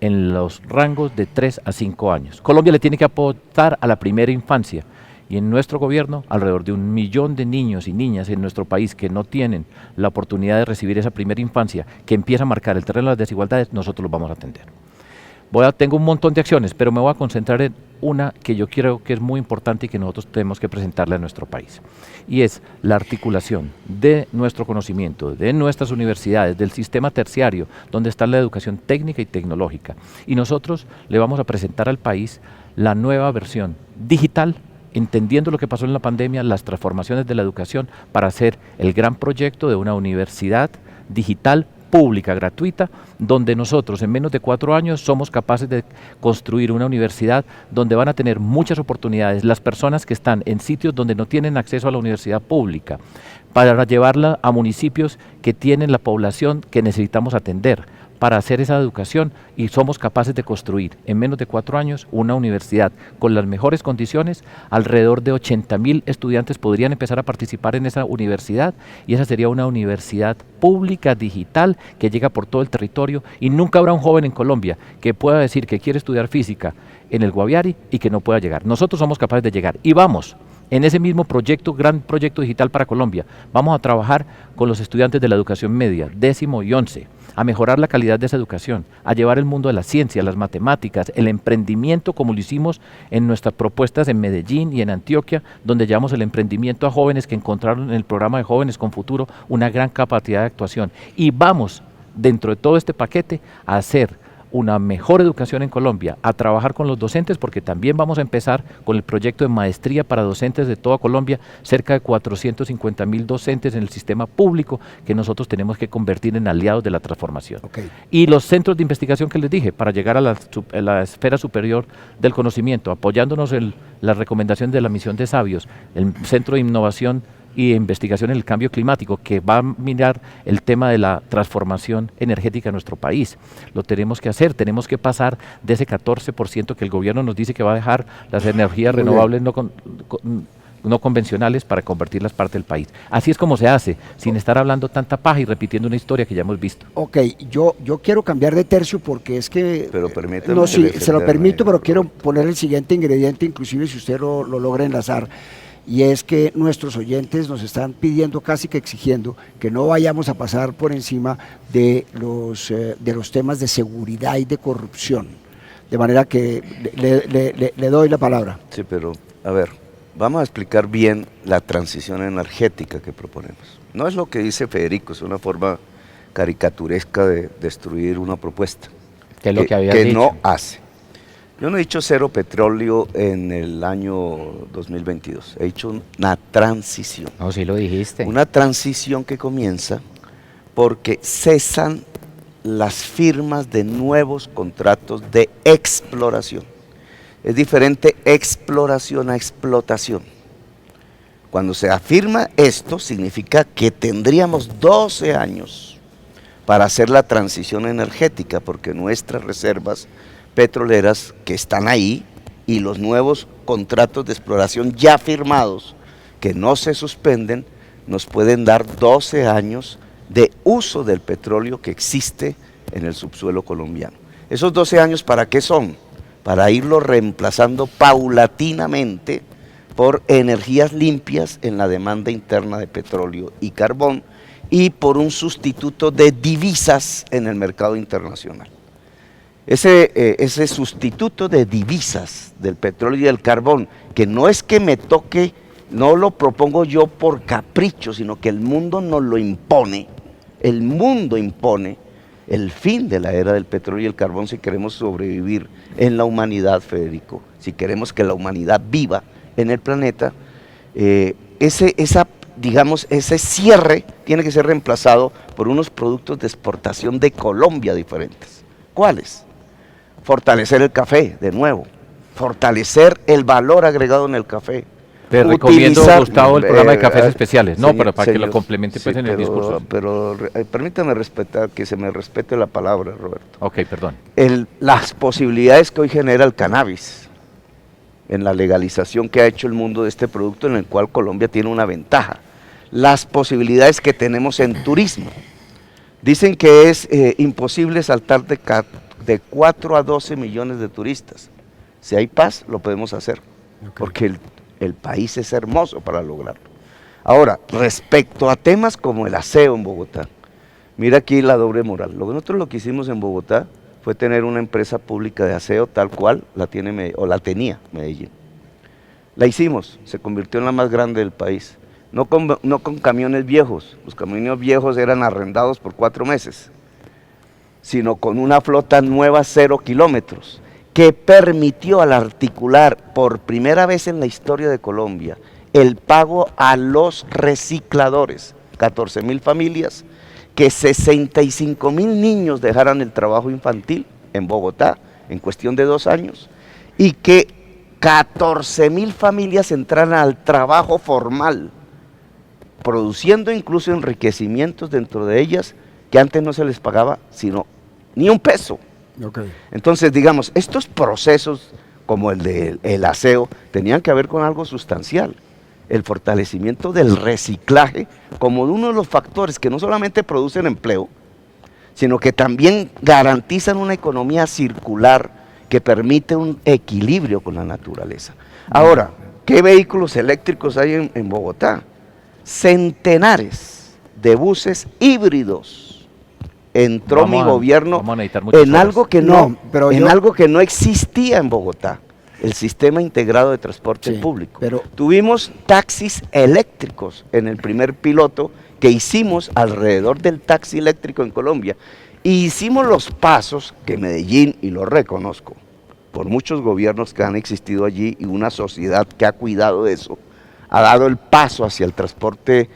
en los rangos de 3 a 5 años. Colombia le tiene que aportar a la primera infancia y en nuestro gobierno alrededor de 1 millón de niños y niñas en nuestro país que no tienen la oportunidad de recibir esa primera infancia que empieza a marcar el terreno de las desigualdades, nosotros los vamos a atender. Tengo un montón de acciones, pero me voy a concentrar en una que yo creo que es muy importante y que nosotros tenemos que presentarle a nuestro país. Y es la articulación de nuestro conocimiento, de nuestras universidades, del sistema terciario, donde está la educación técnica y tecnológica. Y nosotros le vamos a presentar al país la nueva versión digital, entendiendo lo que pasó en la pandemia, las transformaciones de la educación, para hacer el gran proyecto de una universidad digital pública, gratuita, donde nosotros en menos de 4 años somos capaces de construir una universidad donde van a tener muchas oportunidades las personas que están en sitios donde no tienen acceso a la universidad pública, para llevarla a municipios que tienen la población que necesitamos atender, para hacer esa educación, y somos capaces de construir en menos de 4 años una universidad con las mejores condiciones. Alrededor de 80.000 estudiantes podrían empezar a participar en esa universidad, y esa sería una universidad pública digital que llega por todo el territorio, y nunca habrá un joven en Colombia que pueda decir que quiere estudiar física en el Guaviare y que no pueda llegar. Nosotros somos capaces de llegar y vamos en ese mismo proyecto, gran proyecto digital para Colombia. Vamos a trabajar con los estudiantes de la educación media, 10º y 11, a mejorar la calidad de esa educación, a llevar el mundo de la ciencia, las matemáticas, el emprendimiento, como lo hicimos en nuestras propuestas en Medellín y en Antioquia, donde llevamos el emprendimiento a jóvenes que encontraron en el programa de Jóvenes con Futuro una gran capacidad de actuación. Y vamos, dentro de todo este paquete, a hacer una mejor educación en Colombia, a trabajar con los docentes, porque también vamos a empezar con el proyecto de maestría para docentes de toda Colombia, cerca de 450.000 docentes en el sistema público que nosotros tenemos que convertir en aliados de la transformación. Okay. Y los centros de investigación que les dije, para llegar a la esfera superior del conocimiento, apoyándonos en la recomendación de la misión de Sabios, el Centro de Innovación y investigación en el cambio climático, que va a mirar el tema de la transformación energética en nuestro país. Lo tenemos que hacer, tenemos que pasar de ese 14% que el gobierno nos dice que va a dejar las energías renovables no convencionales para convertirlas parte del país. Así es como se hace, sin estar hablando tanta paja y repitiendo una historia que ya hemos visto. Ok, yo quiero cambiar de tercio porque es que... Pero permítame No, sí, se lo defenderme. permito, pero quiero poner el siguiente ingrediente, inclusive si usted lo logra enlazar, y es que nuestros oyentes nos están pidiendo, casi que exigiendo, que no vayamos a pasar por encima de los temas de seguridad y de corrupción. De manera que le doy la palabra. Sí, pero a ver, vamos a explicar bien la transición energética que proponemos. No es lo que dice Federico, es una forma caricaturesca de destruir una propuesta. ¿Qué es lo que había dicho? No hace. Yo no he dicho cero petróleo en el año 2022, he dicho una transición. No, sí lo dijiste. Una transición que comienza porque cesan las firmas de nuevos contratos de exploración. Es diferente exploración a explotación. Cuando se afirma esto, significa que tendríamos 12 años para hacer la transición energética, porque nuestras reservas petroleras que están ahí y los nuevos contratos de exploración ya firmados, que no se suspenden, nos pueden dar 12 años de uso del petróleo que existe en el subsuelo colombiano. ¿Esos 12 años para qué son? para irlo reemplazando paulatinamente por energías limpias en la demanda interna de petróleo y carbón y por un sustituto de divisas en el mercado internacional. Ese sustituto de divisas del petróleo y del carbón, que no es que me toque, no lo propongo yo por capricho, sino que el mundo nos lo impone. El mundo impone el fin de la era del petróleo y el carbón si queremos sobrevivir en la humanidad, Federico. Si queremos que la humanidad viva en el planeta, ese cierre tiene que ser reemplazado por unos productos de exportación de Colombia diferentes. ¿Cuáles? Fortalecer el café, de nuevo. Fortalecer el valor agregado en el café. Te recomiendo, Gustavo, el programa de cafés especiales. No, pero para que lo complemente pues, en el discurso. Pero permítame respetar, que se me respete la palabra, Roberto. Ok, perdón. Las posibilidades que hoy genera el cannabis en la legalización que ha hecho el mundo de este producto, en el cual Colombia tiene una ventaja. Las posibilidades que tenemos en turismo. Dicen que es imposible saltar de 4 a 12 millones de turistas. Si hay paz, lo podemos hacer, porque el país es hermoso para lograrlo. Ahora, respecto a temas como el aseo en Bogotá, mira aquí la doble moral. Nosotros lo que hicimos en Bogotá fue tener una empresa pública de aseo tal cual la tenía Medellín. La hicimos, se convirtió en la más grande del país. No con camiones viejos, los camiones viejos eran arrendados por 4 meses, sino con una flota nueva 0 kilómetros, que permitió al articular por primera vez en la historia de Colombia el pago a los recicladores, 14.000 familias, que 65.000 niños dejaran el trabajo infantil en Bogotá en cuestión de 2 años, y que 14.000 familias entraran al trabajo formal, produciendo incluso enriquecimientos dentro de ellas que antes no se les pagaba sino ni un peso. Entonces, digamos, estos procesos como el del aseo tenían que ver con algo sustancial, el fortalecimiento del reciclaje como uno de los factores que no solamente producen empleo, sino que también garantizan una economía circular que permite un equilibrio con la naturaleza. Ahora, ¿qué vehículos eléctricos hay en Bogotá? Centenares de buses híbridos. Entró mi gobierno en algo que algo que no existía en Bogotá, el sistema integrado de transporte público. Tuvimos taxis eléctricos en el primer piloto que hicimos alrededor del taxi eléctrico en Colombia, y hicimos los pasos que Medellín, y lo reconozco, por muchos gobiernos que han existido allí y una sociedad que ha cuidado de eso, ha dado el paso hacia el transporte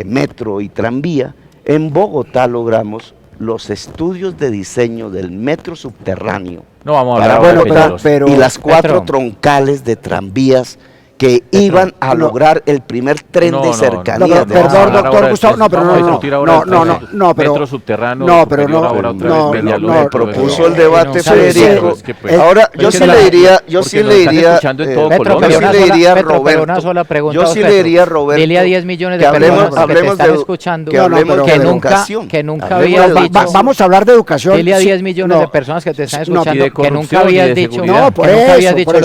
metro y tranvía. En Bogotá logramos los estudios de diseño del metro subterráneo. No vamos a hablar y las 4 troncales de tranvías que iban a lograr el primer tren de cercanía. Perdón, doctor Gustavo, metro subterráneo. Me propuso el debate, Federico. Ahora, yo sí le diría Roberto, dile a 10 millones de personas que te están escuchando que nunca habías dicho. Vamos a hablar de educación. Dile a 10 millones de personas que te están escuchando que nunca habías dicho lo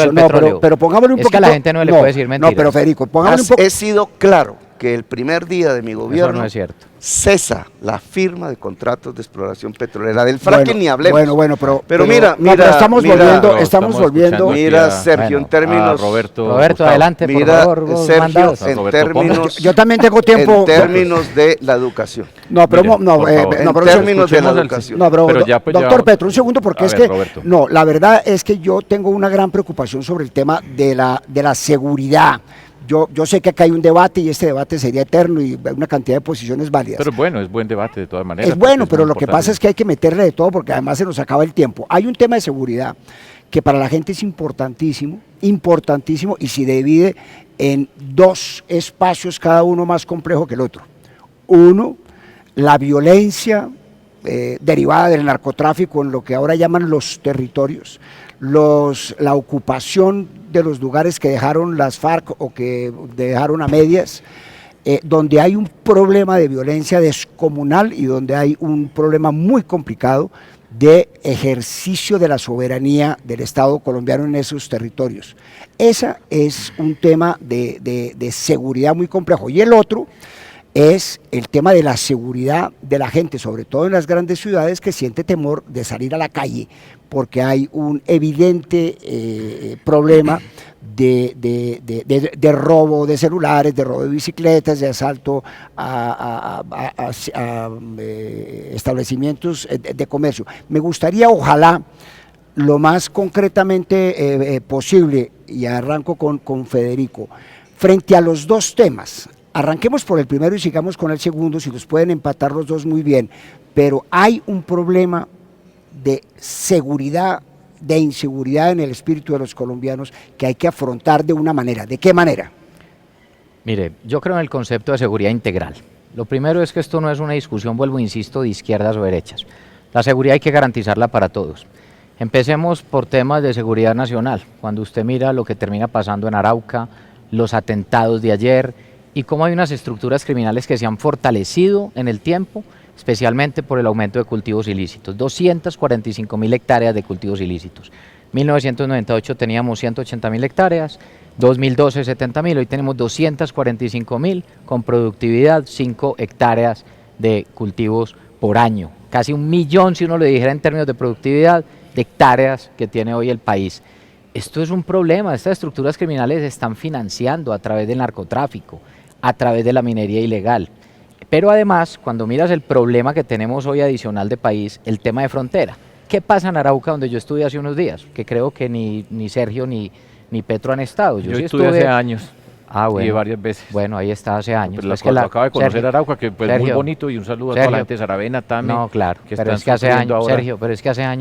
del petróleo. Pero pongámosle un poquito. Es que a la gente no le puede decir mentiras. No, pero Federico, pongámosle un poco. He sido claro que el primer día de mi gobierno no es cierto. Cesa la firma de contratos de exploración petrolera. Del fracking ni hablemos. Pero mira, estamos volviendo. Mira, Sergio, en términos. Roberto, adelante, por favor. Sergio, en términos. Yo también tengo tiempo. En términos de la educación. En términos de la educación. Doctor Petro, un segundo, porque es que. No, la verdad es que yo tengo una gran preocupación sobre el tema de la seguridad. Yo sé que acá hay un debate y este debate sería eterno y hay una cantidad de posiciones válidas. Pero bueno, es buen debate de todas maneras. Es bueno, pero lo que pasa es que hay que meterle de todo porque además se nos acaba el tiempo. Hay un tema de seguridad que para la gente es importantísimo y se divide en 2 espacios, cada uno más complejo que el otro. Uno, la violencia derivada del narcotráfico en lo que ahora llaman los territorios, la ocupación de los lugares que dejaron las FARC o que dejaron a medias, donde hay un problema de violencia descomunal y donde hay un problema muy complicado de ejercicio de la soberanía del Estado colombiano en esos territorios. Ese es un tema de seguridad muy complejo. Y el otro es el tema de la seguridad de la gente, sobre todo en las grandes ciudades, que siente temor de salir a la calle porque hay un evidente problema de robo de celulares, de robo de bicicletas, de asalto a establecimientos de comercio. Me gustaría, ojalá, lo más concretamente posible, y arranco con Federico, frente a los dos temas. Arranquemos por el primero y sigamos con el segundo, si los pueden empatar los dos muy bien, pero hay un problema de seguridad, de inseguridad en el espíritu de los colombianos que hay que afrontar de una manera. ¿De qué manera? Mire, yo creo en el concepto de seguridad integral. Lo primero es que esto no es una discusión, vuelvo, insisto, de izquierdas o derechas. La seguridad hay que garantizarla para todos. Empecemos por temas de seguridad nacional. Cuando usted mira lo que termina pasando en Arauca, los atentados de ayer, y cómo hay unas estructuras criminales que se han fortalecido en el tiempo, especialmente por el aumento de cultivos ilícitos. 245.000 hectáreas de cultivos ilícitos. 1998 teníamos 180.000 hectáreas, 2012 70.000, hoy tenemos 245.000 con productividad 5 hectáreas de cultivos por año. Casi 1 millón, si uno lo dijera en términos de productividad, de hectáreas que tiene hoy el país. Esto es un problema, estas estructuras criminales se están financiando a través del narcotráfico, a través de la minería ilegal. Pero además, cuando miras el problema que tenemos hoy adicional de país, el tema de frontera. ¿Qué pasa en Arauca, donde yo estuve hace unos días? Que creo que ni Sergio ni Petro han estado. Yo sí estuve hace años. Bueno, y varias veces. Bueno, ahí está hace años. Pero pues acabo de conocer Sergio, Arauca, que pues Sergio, muy bonito, y un saludo a toda la gente de Saravena también. No, claro, pero es que hace años, Sergio,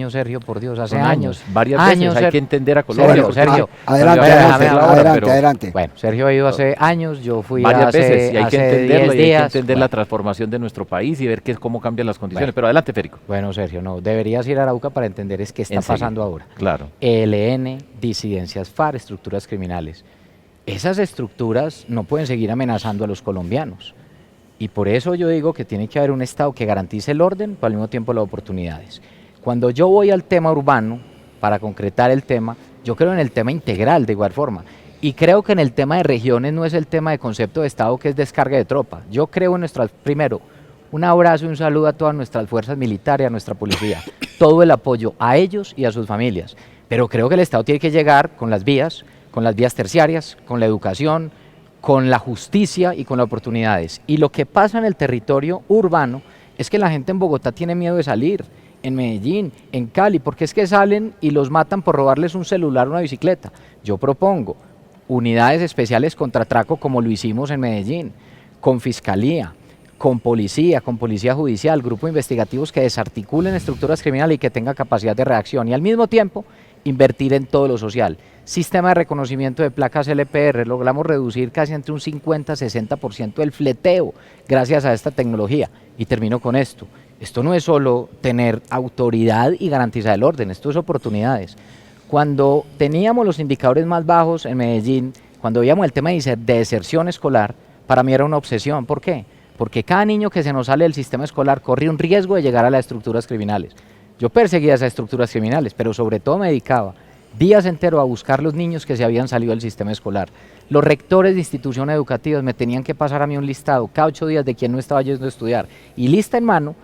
Sergio, por Dios, hace años. Varias veces hay que entender a Colombia. Sergio, adelante. Bueno, Sergio ha ido hace años, yo fui varias veces, y hay que entenderlo, y hay que entender la transformación de nuestro país y ver cómo cambian las condiciones. Pero adelante, Federico. Bueno, Sergio, no, deberías ir a Arauca para entender qué está pasando ahora. Claro. ELN, disidencias FARC, estructuras criminales. Esas estructuras no pueden seguir amenazando a los colombianos, y por eso yo digo que tiene que haber un Estado que garantice el orden, pero al mismo tiempo las oportunidades. Cuando yo voy al tema urbano, para concretar el tema, yo creo en el tema integral de igual forma, y creo que en el tema de regiones no es el tema de concepto de Estado que es descarga de tropa. Yo creo en primero, un abrazo y un saludo a todas nuestras fuerzas militares, a nuestra policía, todo el apoyo a ellos y a sus familias, pero creo que el Estado tiene que llegar con las vías terciarias, con la educación, con la justicia y con las oportunidades. Y lo que pasa en el territorio urbano es que la gente en Bogotá tiene miedo de salir, en Medellín, en Cali, porque es que salen y los matan por robarles un celular o una bicicleta. Yo propongo unidades especiales contra atraco, como lo hicimos en Medellín, con fiscalía, con policía judicial, grupos investigativos que desarticulen estructuras criminales y que tengan capacidad de reacción, y al mismo tiempo invertir en todo lo social. Sistema de reconocimiento de placas LPR, logramos reducir casi entre un 50-60% el fleteo gracias a esta tecnología. Y termino con esto. Esto no es solo tener autoridad y garantizar el orden, esto es oportunidades. Cuando teníamos los indicadores más bajos en Medellín, cuando veíamos el tema de deserción escolar, para mí era una obsesión. ¿Por qué? Porque cada niño que se nos sale del sistema escolar corre un riesgo de llegar a las estructuras criminales. Yo perseguía esas estructuras criminales, pero sobre todo me dedicaba días enteros a buscar los niños que se habían salido del sistema escolar. Los rectores de instituciones educativas me tenían que pasar a mí un listado cada 8 días de quién no estaba yendo a estudiar. Y lista en mano,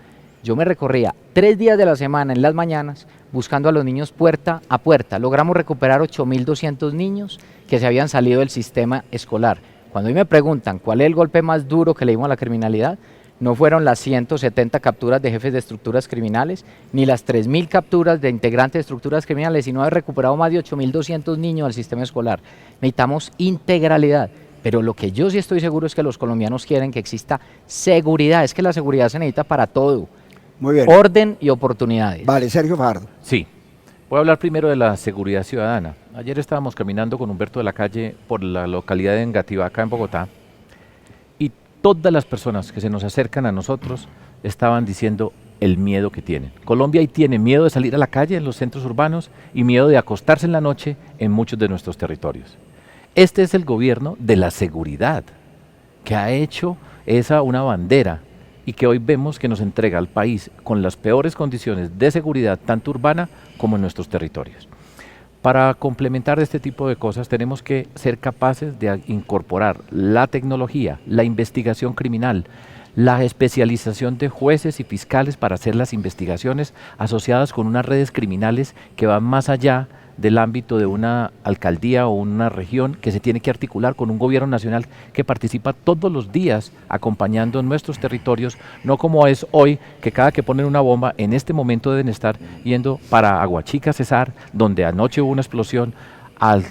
yo me recorría 3 días de la semana en las mañanas buscando a los niños puerta a puerta. Logramos recuperar 8.200 niños que se habían salido del sistema escolar. Cuando a mí me preguntan cuál es el golpe más duro que le dimos a la criminalidad, no fueron las 170 capturas de jefes de estructuras criminales, ni las 3.000 capturas de integrantes de estructuras criminales, sino haber recuperado más de 8.200 niños al sistema escolar. Necesitamos integralidad, pero lo que yo sí estoy seguro es que los colombianos quieren que exista seguridad, es que la seguridad se necesita para todo. Muy bien. Orden y oportunidades. Vale, Sergio Fajardo. Sí, voy a hablar primero de la seguridad ciudadana. Ayer estábamos caminando con Humberto de la Calle por la localidad de Engativá, acá en Bogotá, y todas las personas que se nos acercan a nosotros estaban diciendo el miedo que tienen. Colombia ahí tiene miedo de salir a la calle en los centros urbanos y miedo de acostarse en la noche en muchos de nuestros territorios. Este es el gobierno de la seguridad, que ha hecho esa una bandera y que hoy vemos que nos entrega al país con las peores condiciones de seguridad, tanto urbana como en nuestros territorios. Para complementar este tipo de cosas tenemos que ser capaces de incorporar la tecnología, la investigación criminal, la especialización de jueces y fiscales para hacer las investigaciones asociadas con unas redes criminales que van más allá del ámbito de una alcaldía o una región, que se tiene que articular con un gobierno nacional que participa todos los días acompañando nuestros territorios, no como es hoy, que cada que ponen una bomba, en este momento deben estar yendo para Aguachica, Cesar, donde anoche hubo una explosión, al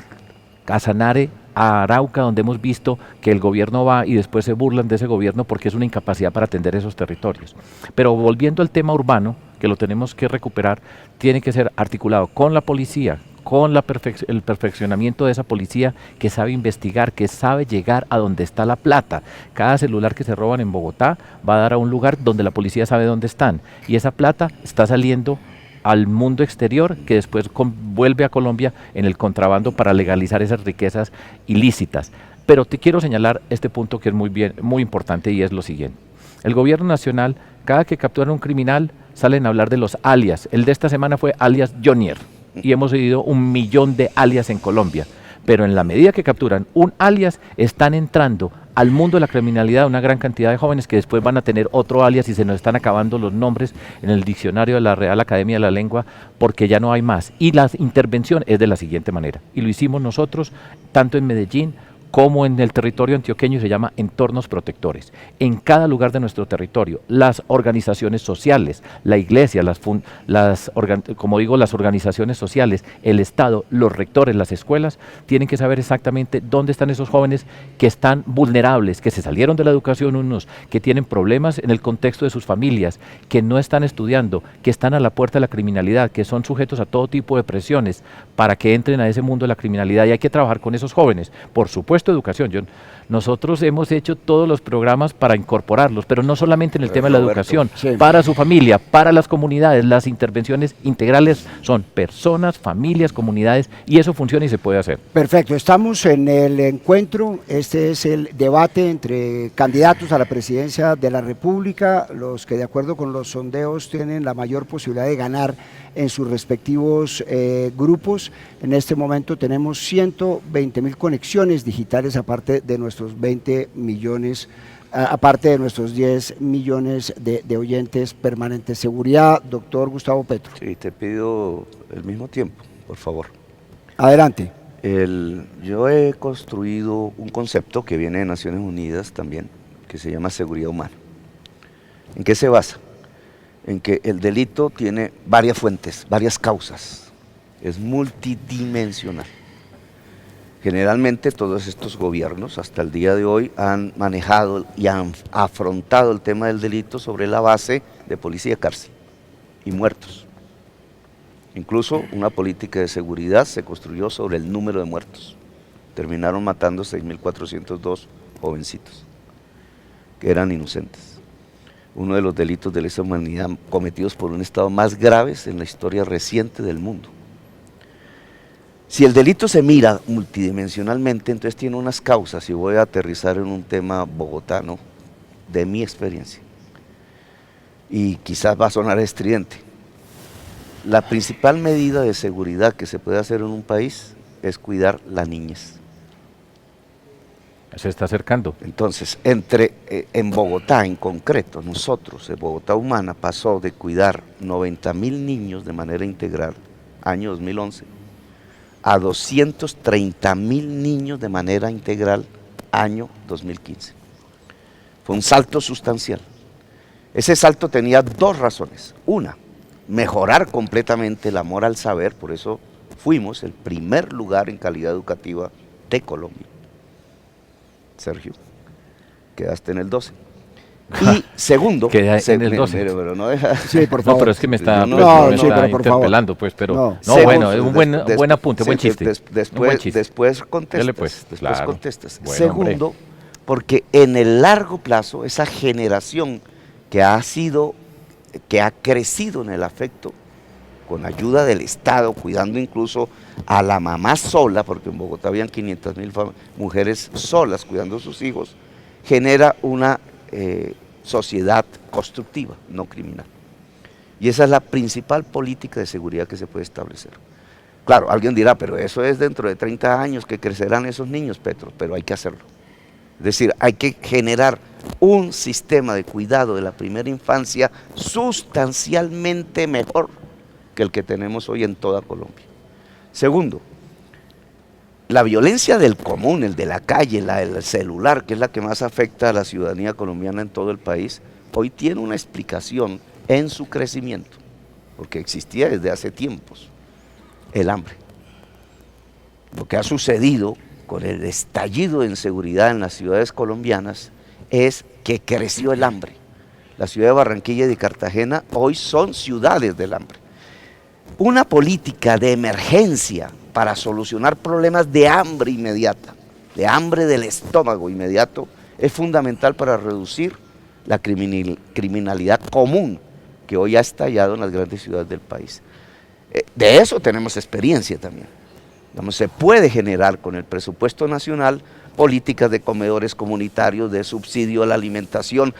Casanare, a Arauca, donde hemos visto que el gobierno va y después se burlan de ese gobierno porque es una incapacidad para atender esos territorios. Pero volviendo al tema urbano, que lo tenemos que recuperar, tiene que ser articulado con la policía, con el perfeccionamiento de esa policía que sabe investigar, que sabe llegar a donde está la plata. Cada celular que se roban en Bogotá va a dar a un lugar donde la policía sabe dónde están, y esa plata está saliendo al mundo exterior, que después vuelve a Colombia en el contrabando para legalizar esas riquezas ilícitas. Pero te quiero señalar este punto que es muy importante, y es lo siguiente. El gobierno nacional, cada que capturan un criminal, salen a hablar de los alias. El de esta semana fue alias Jonier, y hemos oído 1 millón de alias en Colombia. Pero en la medida que capturan un alias, están entrando al mundo de la criminalidad una gran cantidad de jóvenes que después van a tener otro alias, y se nos están acabando los nombres en el diccionario de la Real Academia de la Lengua, porque ya no hay más. Y la intervención es de la siguiente manera, y lo hicimos nosotros tanto en Medellín como en el territorio antioqueño, se llama entornos protectores. En cada lugar de nuestro territorio, las organizaciones sociales, la iglesia, las organizaciones sociales, el Estado, los rectores, las escuelas, tienen que saber exactamente dónde están esos jóvenes que están vulnerables, que se salieron de la educación, unos que tienen problemas en el contexto de sus familias, que no están estudiando, que están a la puerta de la criminalidad, que son sujetos a todo tipo de presiones para que entren a ese mundo de la criminalidad, y hay que trabajar con esos jóvenes. Por supuesto, educación. Nosotros hemos hecho todos los programas para incorporarlos, pero no solamente en el tema de la educación, para su familia, para las comunidades. Las intervenciones integrales son personas, familias, comunidades, y eso funciona y se puede hacer. Perfecto, estamos en el encuentro. Este es el debate entre candidatos a la presidencia de la República, los que de acuerdo con los sondeos tienen la mayor posibilidad de ganar en sus respectivos grupos. En este momento tenemos 120.000 conexiones digitales, aparte de nuestros 20 millones, aparte de nuestros 10 millones de oyentes permanentes. Seguridad, doctor Gustavo Petro. Sí, te pido el mismo tiempo, por favor. Adelante. Yo he construido un concepto que viene de Naciones Unidas también, que se llama seguridad humana. ¿En qué se basa? En que el delito tiene varias fuentes, varias causas, es multidimensional. Generalmente todos estos gobiernos hasta el día de hoy han manejado y han afrontado el tema del delito sobre la base de policía, cárcel y muertos. Incluso una política de seguridad se construyó sobre el número de muertos. Terminaron matando 6.402 jovencitos que eran inocentes. Uno de los delitos de lesa humanidad cometidos por un Estado más graves en la historia reciente del mundo. Si el delito se mira multidimensionalmente, entonces tiene unas causas, y voy a aterrizar en un tema bogotano de mi experiencia. Y quizás va a sonar estridente. La principal medida de seguridad que se puede hacer en un país es cuidar la niñez. Se está acercando. Entonces, en Bogotá en concreto, nosotros, en Bogotá Humana, pasó de cuidar 90.000 niños de manera integral, año 2011, a 230.000 niños de manera integral, año 2015. Fue un salto sustancial. Ese salto tenía dos razones. Una, mejorar completamente el amor al saber, por eso fuimos el primer lugar en calidad educativa de Colombia. Sergio, quedaste en el 12. Y segundo, queda en el 12. Pero no deja. Sí, por favor. No, pero es que me está, interpelando, pues, pero no. No, bueno, es un buen apunte, buen chiste. Después contestas. Dele, pues, claro. Contestas. Bueno, segundo, porque en el largo plazo, esa generación que ha crecido en el afecto, con ayuda del Estado, cuidando incluso a la mamá sola, porque en Bogotá habían 500.000 mujeres solas cuidando a sus hijos, genera una sociedad constructiva, no criminal. Y esa es la principal política de seguridad que se puede establecer. Claro, alguien dirá, pero eso es dentro de 30 años que crecerán esos niños, Petro, pero hay que hacerlo. Es decir, hay que generar un sistema de cuidado de la primera infancia sustancialmente mejor que el que tenemos hoy en toda Colombia. Segundo, la violencia del común, el de la calle, el celular, que es la que más afecta a la ciudadanía colombiana en todo el país, hoy tiene una explicación en su crecimiento, porque existía desde hace tiempos el hambre. Lo que ha sucedido con el estallido de inseguridad en las ciudades colombianas es que creció el hambre. La ciudad de Barranquilla y de Cartagena hoy son ciudades del hambre. Una política de emergencia para solucionar problemas de hambre inmediata, de hambre del estómago inmediato, es fundamental para reducir la criminalidad común que hoy ha estallado en las grandes ciudades del país. De eso tenemos experiencia también. Se puede generar con el presupuesto nacional políticas de comedores comunitarios, de subsidio a la alimentación.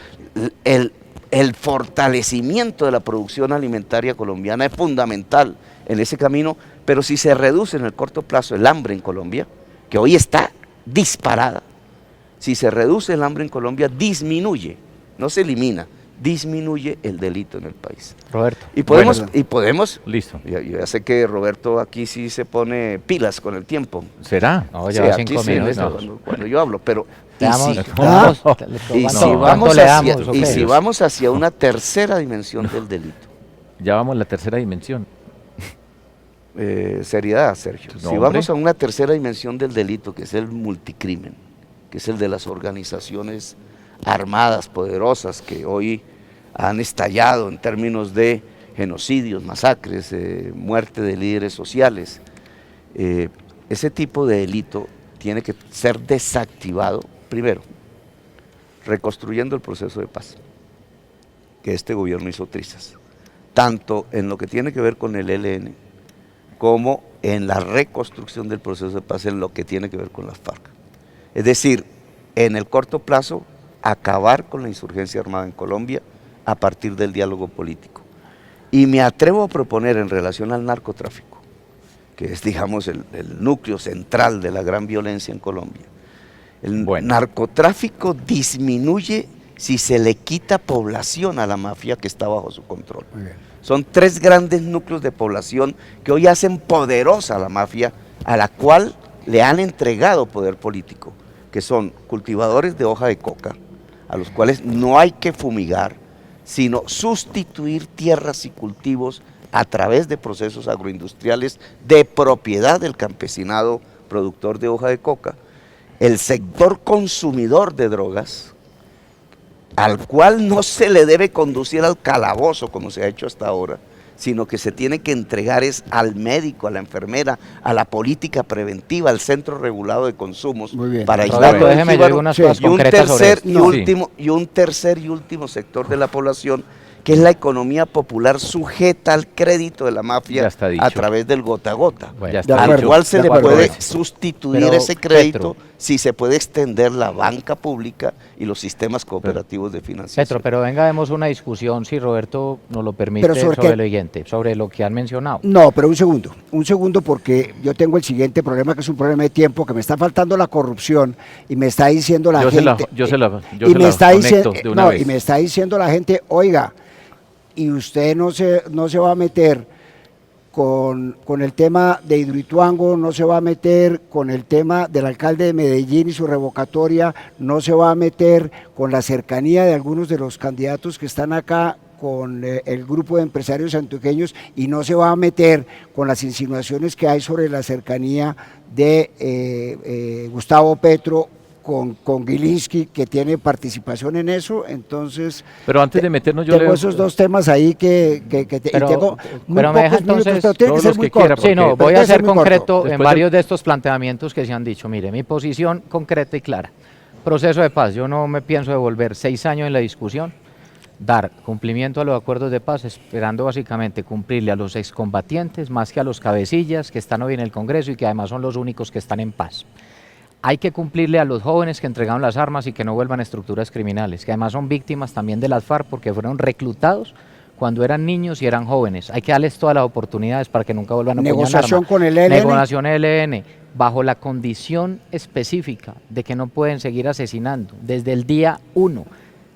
El fortalecimiento de la producción alimentaria colombiana es fundamental en ese camino, pero si se reduce en el corto plazo el hambre en Colombia, que hoy está disparada, si se reduce el hambre en Colombia, disminuye, no se elimina, disminuye el delito en el país. Roberto. Y podemos, Listo. yo ya sé que Roberto aquí sí se pone pilas con el tiempo. ¿Será? No, Sí, lleva aquí 5 sí, minutos. cuando yo hablo, pero Le damos- y ¿Cuánto le damos? si vamos hacia una tercera dimensión del delito, Ya vamos a la tercera dimensión. seriedad, Sergio, No, si hombre. vamos a una tercera dimensión del delito, que es el multicrimen, que es el de las organizaciones armadas, poderosas, que hoy han estallado en términos de genocidios, masacres, muerte de líderes sociales, ese tipo de delito tiene que ser desactivado, primero, reconstruyendo el proceso de paz, que este gobierno hizo trizas, tanto en lo que tiene que ver con el ELN, como en la reconstrucción del proceso de paz en lo que tiene que ver con las FARC. Es decir, en el corto plazo, acabar con la insurgencia armada en Colombia a partir del diálogo político. Y me atrevo a proponer en relación al narcotráfico, que es, digamos, el núcleo central de la gran violencia en Colombia. El narcotráfico disminuye si se le quita población a la mafia que está bajo su control. Son 3 grandes núcleos de población que hoy hacen poderosa a la mafia, a la cual le han entregado poder político, que son cultivadores de hoja de coca, a los cuales no hay que fumigar, sino sustituir tierras y cultivos a través de procesos agroindustriales de propiedad del campesinado productor de hoja de coca. El sector consumidor de drogas, al cual no se le debe conducir al calabozo como se ha hecho hasta ahora, sino que se tiene que entregar es al médico, a la enfermera, a la política preventiva, al centro regulado de consumos, para aislarlo Roberto, del déjeme, yo jíbaro. digo unas cosas concretas sobre esto. Y un tercer y último sector de la población, que es la economía popular sujeta al crédito de la mafia a través del gota a gota, Bueno, al cual se le puede Roberto. sustituir Pero, ese crédito Petro, si se puede extender la banca pública y los sistemas cooperativos de financiación. Petro, pero venga, demos una discusión, si Roberto nos lo permite, Pero sobre sobre qué? lo siguiente, sobre lo que han mencionado. No, pero un segundo porque yo tengo el siguiente problema, que es un problema de tiempo, que me está faltando la corrupción y me está diciendo la gente... Yo se la y me está conecto diciendo, de una vez. y me está diciendo la gente, oiga, y usted no se va a meter con el tema de Hidroituango, no se va a meter con el tema del alcalde de Medellín y su revocatoria, no se va a meter con la cercanía de algunos de los candidatos que están acá con el grupo de empresarios antioqueños, y no se va a meter con las insinuaciones que hay sobre la cercanía de Gustavo Petro con Gilinski, que tiene participación en eso. Entonces, Pero antes de meternos, yo tengo esos dos temas ahí que Pero- y tengo muy pero me deja pocos minutos, entonces pero tiene que todos ser los muy que quiera, corto. Sí, no, porque- voy Pero a tiene que ser muy corto. concreto Después en de- varios de estos planteamientos que se han dicho. Mire, mi posición concreta y clara. Proceso de paz, yo no me pienso devolver 6 años en la discusión, dar cumplimiento a los acuerdos de paz, esperando básicamente cumplirle a los excombatientes más que a los cabecillas que están hoy en el Congreso y que además son los únicos que están en paz. Hay que cumplirle a los jóvenes que entregaron las armas y que no vuelvan a estructuras criminales, que además son víctimas también de las FARC porque fueron reclutados cuando eran niños y eran jóvenes. Hay que darles todas las oportunidades para que nunca vuelvan a poner Negociación arma. con el ELN. Negociación ELN, bajo la condición específica de que no pueden seguir asesinando. Desde el día 1,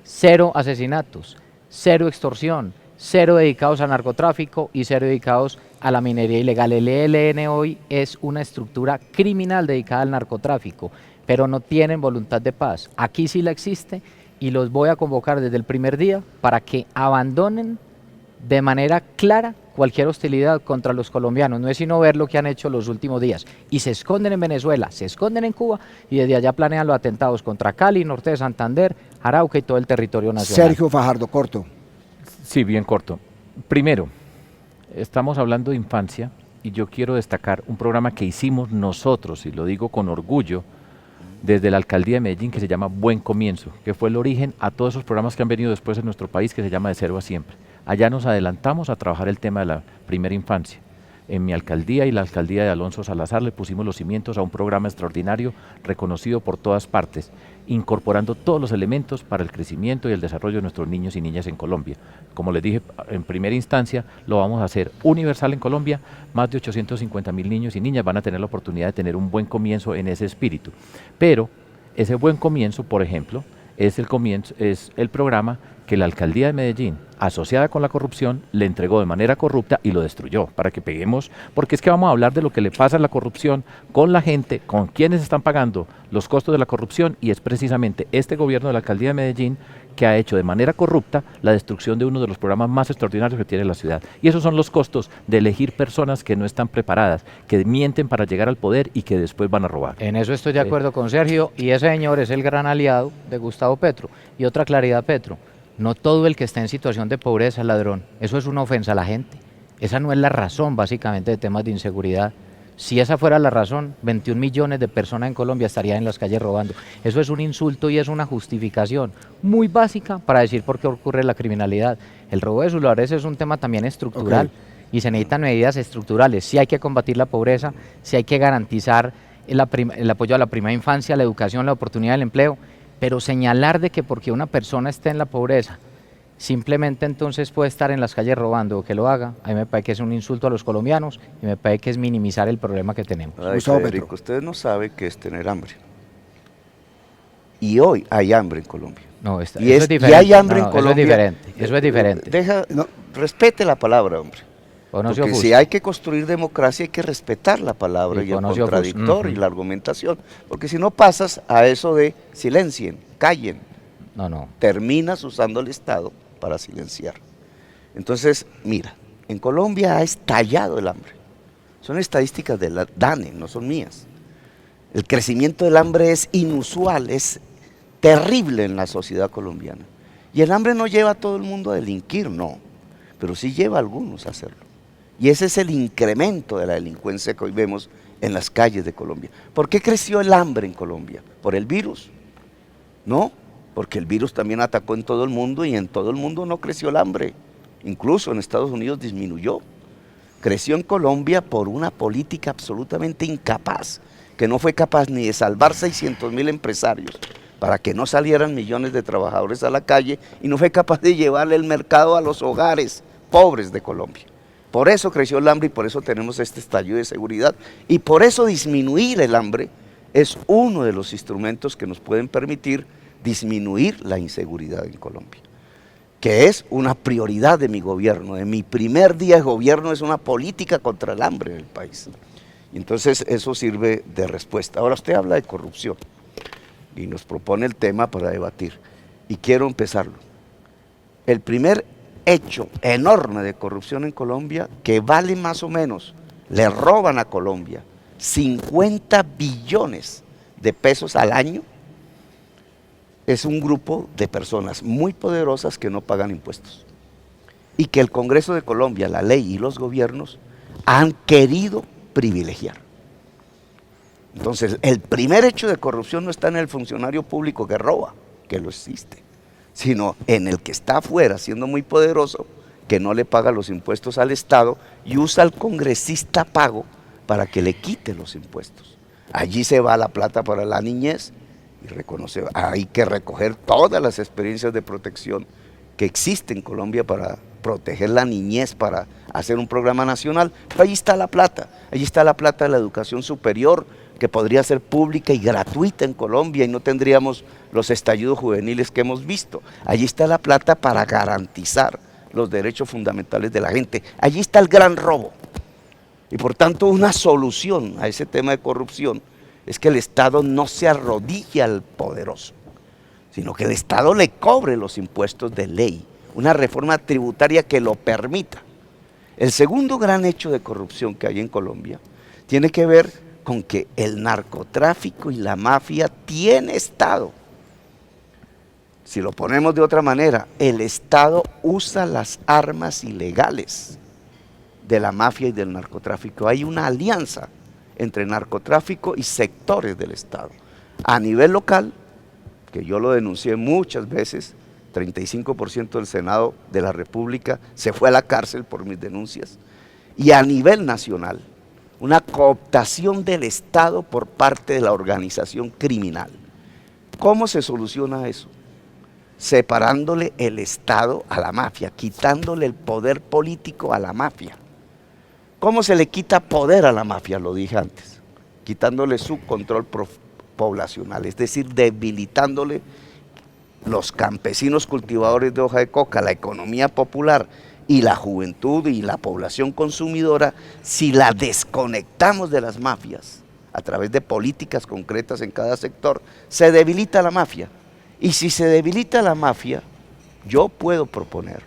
0 asesinatos, 0 extorsión, 0 dedicados al narcotráfico y 0 dedicados a la minería ilegal. El ELN hoy es una estructura criminal dedicada al narcotráfico, pero no tienen voluntad de paz. Aquí sí la existe y los voy a convocar desde el primer día para que abandonen de manera clara cualquier hostilidad contra los colombianos. No es sino ver lo que han hecho los últimos días. Y se esconden en Venezuela, se esconden en Cuba y desde allá planean los atentados contra Cali, norte de Santander, Arauca y todo el territorio nacional. Sergio Fajardo, corto. Sí, bien corto. Primero, estamos hablando de infancia y yo quiero destacar un programa que hicimos nosotros, y lo digo con orgullo, desde la Alcaldía de Medellín, que se llama Buen Comienzo, que fue el origen a todos esos programas que han venido después en nuestro país, que se llama De Cero a Siempre. Allá nos adelantamos a trabajar el tema de la primera infancia. En mi alcaldía y la alcaldía de Alonso Salazar le pusimos los cimientos a un programa extraordinario reconocido por todas partes, incorporando todos los elementos para el crecimiento y el desarrollo de nuestros niños y niñas en Colombia. Como les dije en primera instancia, lo vamos a hacer universal en Colombia. Más de 850.000 niños y niñas van a tener la oportunidad de tener un buen comienzo en ese espíritu. Pero ese buen comienzo, por ejemplo, es el programa que la alcaldía de Medellín, asociada con la corrupción, le entregó de manera corrupta y lo destruyó, para que peguemos, porque es que vamos a hablar de lo que le pasa a la corrupción con la gente, con quienes están pagando los costos de la corrupción, y es precisamente este gobierno de la alcaldía de Medellín que ha hecho de manera corrupta la destrucción de uno de los programas más extraordinarios que tiene la ciudad. Y esos son los costos de elegir personas que no están preparadas, que mienten para llegar al poder y que después van a robar. En eso estoy de acuerdo con Sergio, y ese señor es el gran aliado de Gustavo Petro. Y otra claridad, Petro, no todo el que está en situación de pobreza es ladrón. Eso es una ofensa a la gente. Esa no es la razón, básicamente, de temas de inseguridad. Si esa fuera la razón, 21 millones de personas en Colombia estarían en las calles robando. Eso es un insulto y es una justificación muy básica para decir por qué ocurre la criminalidad. El robo de celulares es un tema también estructural, y se necesitan medidas estructurales. Sí hay que combatir la pobreza, sí hay que garantizar el apoyo a la primera infancia, la educación, la oportunidad del empleo, pero señalar de que porque una persona esté en la pobreza, simplemente entonces puede estar en las calles robando o que lo haga, a mí me parece que es un insulto a los colombianos y me parece que es minimizar el problema que tenemos. Ay, Federico, usted no sabe qué es tener hambre. Y hoy hay hambre en Colombia. No, eso es y diferente. hay hambre en Eso Colombia. es diferente, eso es diferente. Respete la palabra, hombre. Conoció Porque justo. si hay que construir democracia hay que respetar la palabra Sí, y el conoció contradictor justo. y la argumentación. Porque si no pasas a eso de silencien, callen, No. terminas usando el Estado para silenciar. Entonces, mira, en Colombia ha estallado el hambre. Son estadísticas de la DANE, no son mías. El crecimiento del hambre es inusual, es terrible en la sociedad colombiana. Y el hambre no lleva a todo el mundo a delinquir, no, pero sí lleva a algunos a hacerlo. Y ese es el incremento de la delincuencia que hoy vemos en las calles de Colombia. ¿Por qué creció el hambre en Colombia? ¿Por el virus? No, porque el virus también atacó en todo el mundo y en todo el mundo no creció el hambre. Incluso en Estados Unidos disminuyó. Creció en Colombia por una política absolutamente incapaz, que no fue capaz ni de salvar 600.000 empresarios para que no salieran millones de trabajadores a la calle, y no fue capaz de llevarle el mercado a los hogares pobres de Colombia. Por eso creció el hambre y por eso tenemos este estallido de seguridad, y por eso disminuir el hambre es uno de los instrumentos que nos pueden permitir disminuir la inseguridad en Colombia, que es una prioridad de mi gobierno. De mi primer día de gobierno es una política contra el hambre en el país. Y entonces eso sirve de respuesta. Ahora usted habla de corrupción y nos propone el tema para debatir. Y quiero empezarlo. El primer hecho enorme de corrupción en Colombia, que vale más o menos, le roban a Colombia 50 billones de pesos al año, es un grupo de personas muy poderosas que no pagan impuestos. Y que el Congreso de Colombia, la ley y los gobiernos han querido privilegiar. Entonces, el primer hecho de corrupción no está en el funcionario público que roba, que lo existe, sino en el que está afuera, siendo muy poderoso, que no le paga los impuestos al Estado y usa al congresista pago para que le quite los impuestos. Allí se va la plata para la niñez y hay que recoger todas las experiencias de protección que existen en Colombia para proteger la niñez, para hacer un programa nacional. Pero allí está la plata de la educación superior, que podría ser pública y gratuita en Colombia y no tendríamos los estallidos juveniles que hemos visto. Allí está la plata para garantizar los derechos fundamentales de la gente. Allí está el gran robo. Y por tanto, una solución a ese tema de corrupción es que el Estado no se arrodille al poderoso, sino que el Estado le cobre los impuestos de ley, una reforma tributaria que lo permita. El segundo gran hecho de corrupción que hay en Colombia tiene que ver con que el narcotráfico y la mafia tiene Estado. Si lo ponemos de otra manera, el Estado usa las armas ilegales de la mafia y del narcotráfico. Hay una alianza entre narcotráfico y sectores del Estado. A nivel local, que yo lo denuncié muchas veces, 35% del Senado de la República se fue a la cárcel por mis denuncias. Y a nivel nacional, una cooptación del Estado por parte de la organización criminal. ¿Cómo se soluciona eso? Separándole el Estado a la mafia, quitándole el poder político a la mafia. ¿Cómo se le quita poder a la mafia? Lo dije antes, quitándole su control poblacional, es decir, debilitándole los campesinos cultivadores de hoja de coca, la economía popular y la juventud y la población consumidora. Si la desconectamos de las mafias a través de políticas concretas en cada sector, se debilita la mafia. Y si se debilita la mafia, yo puedo proponer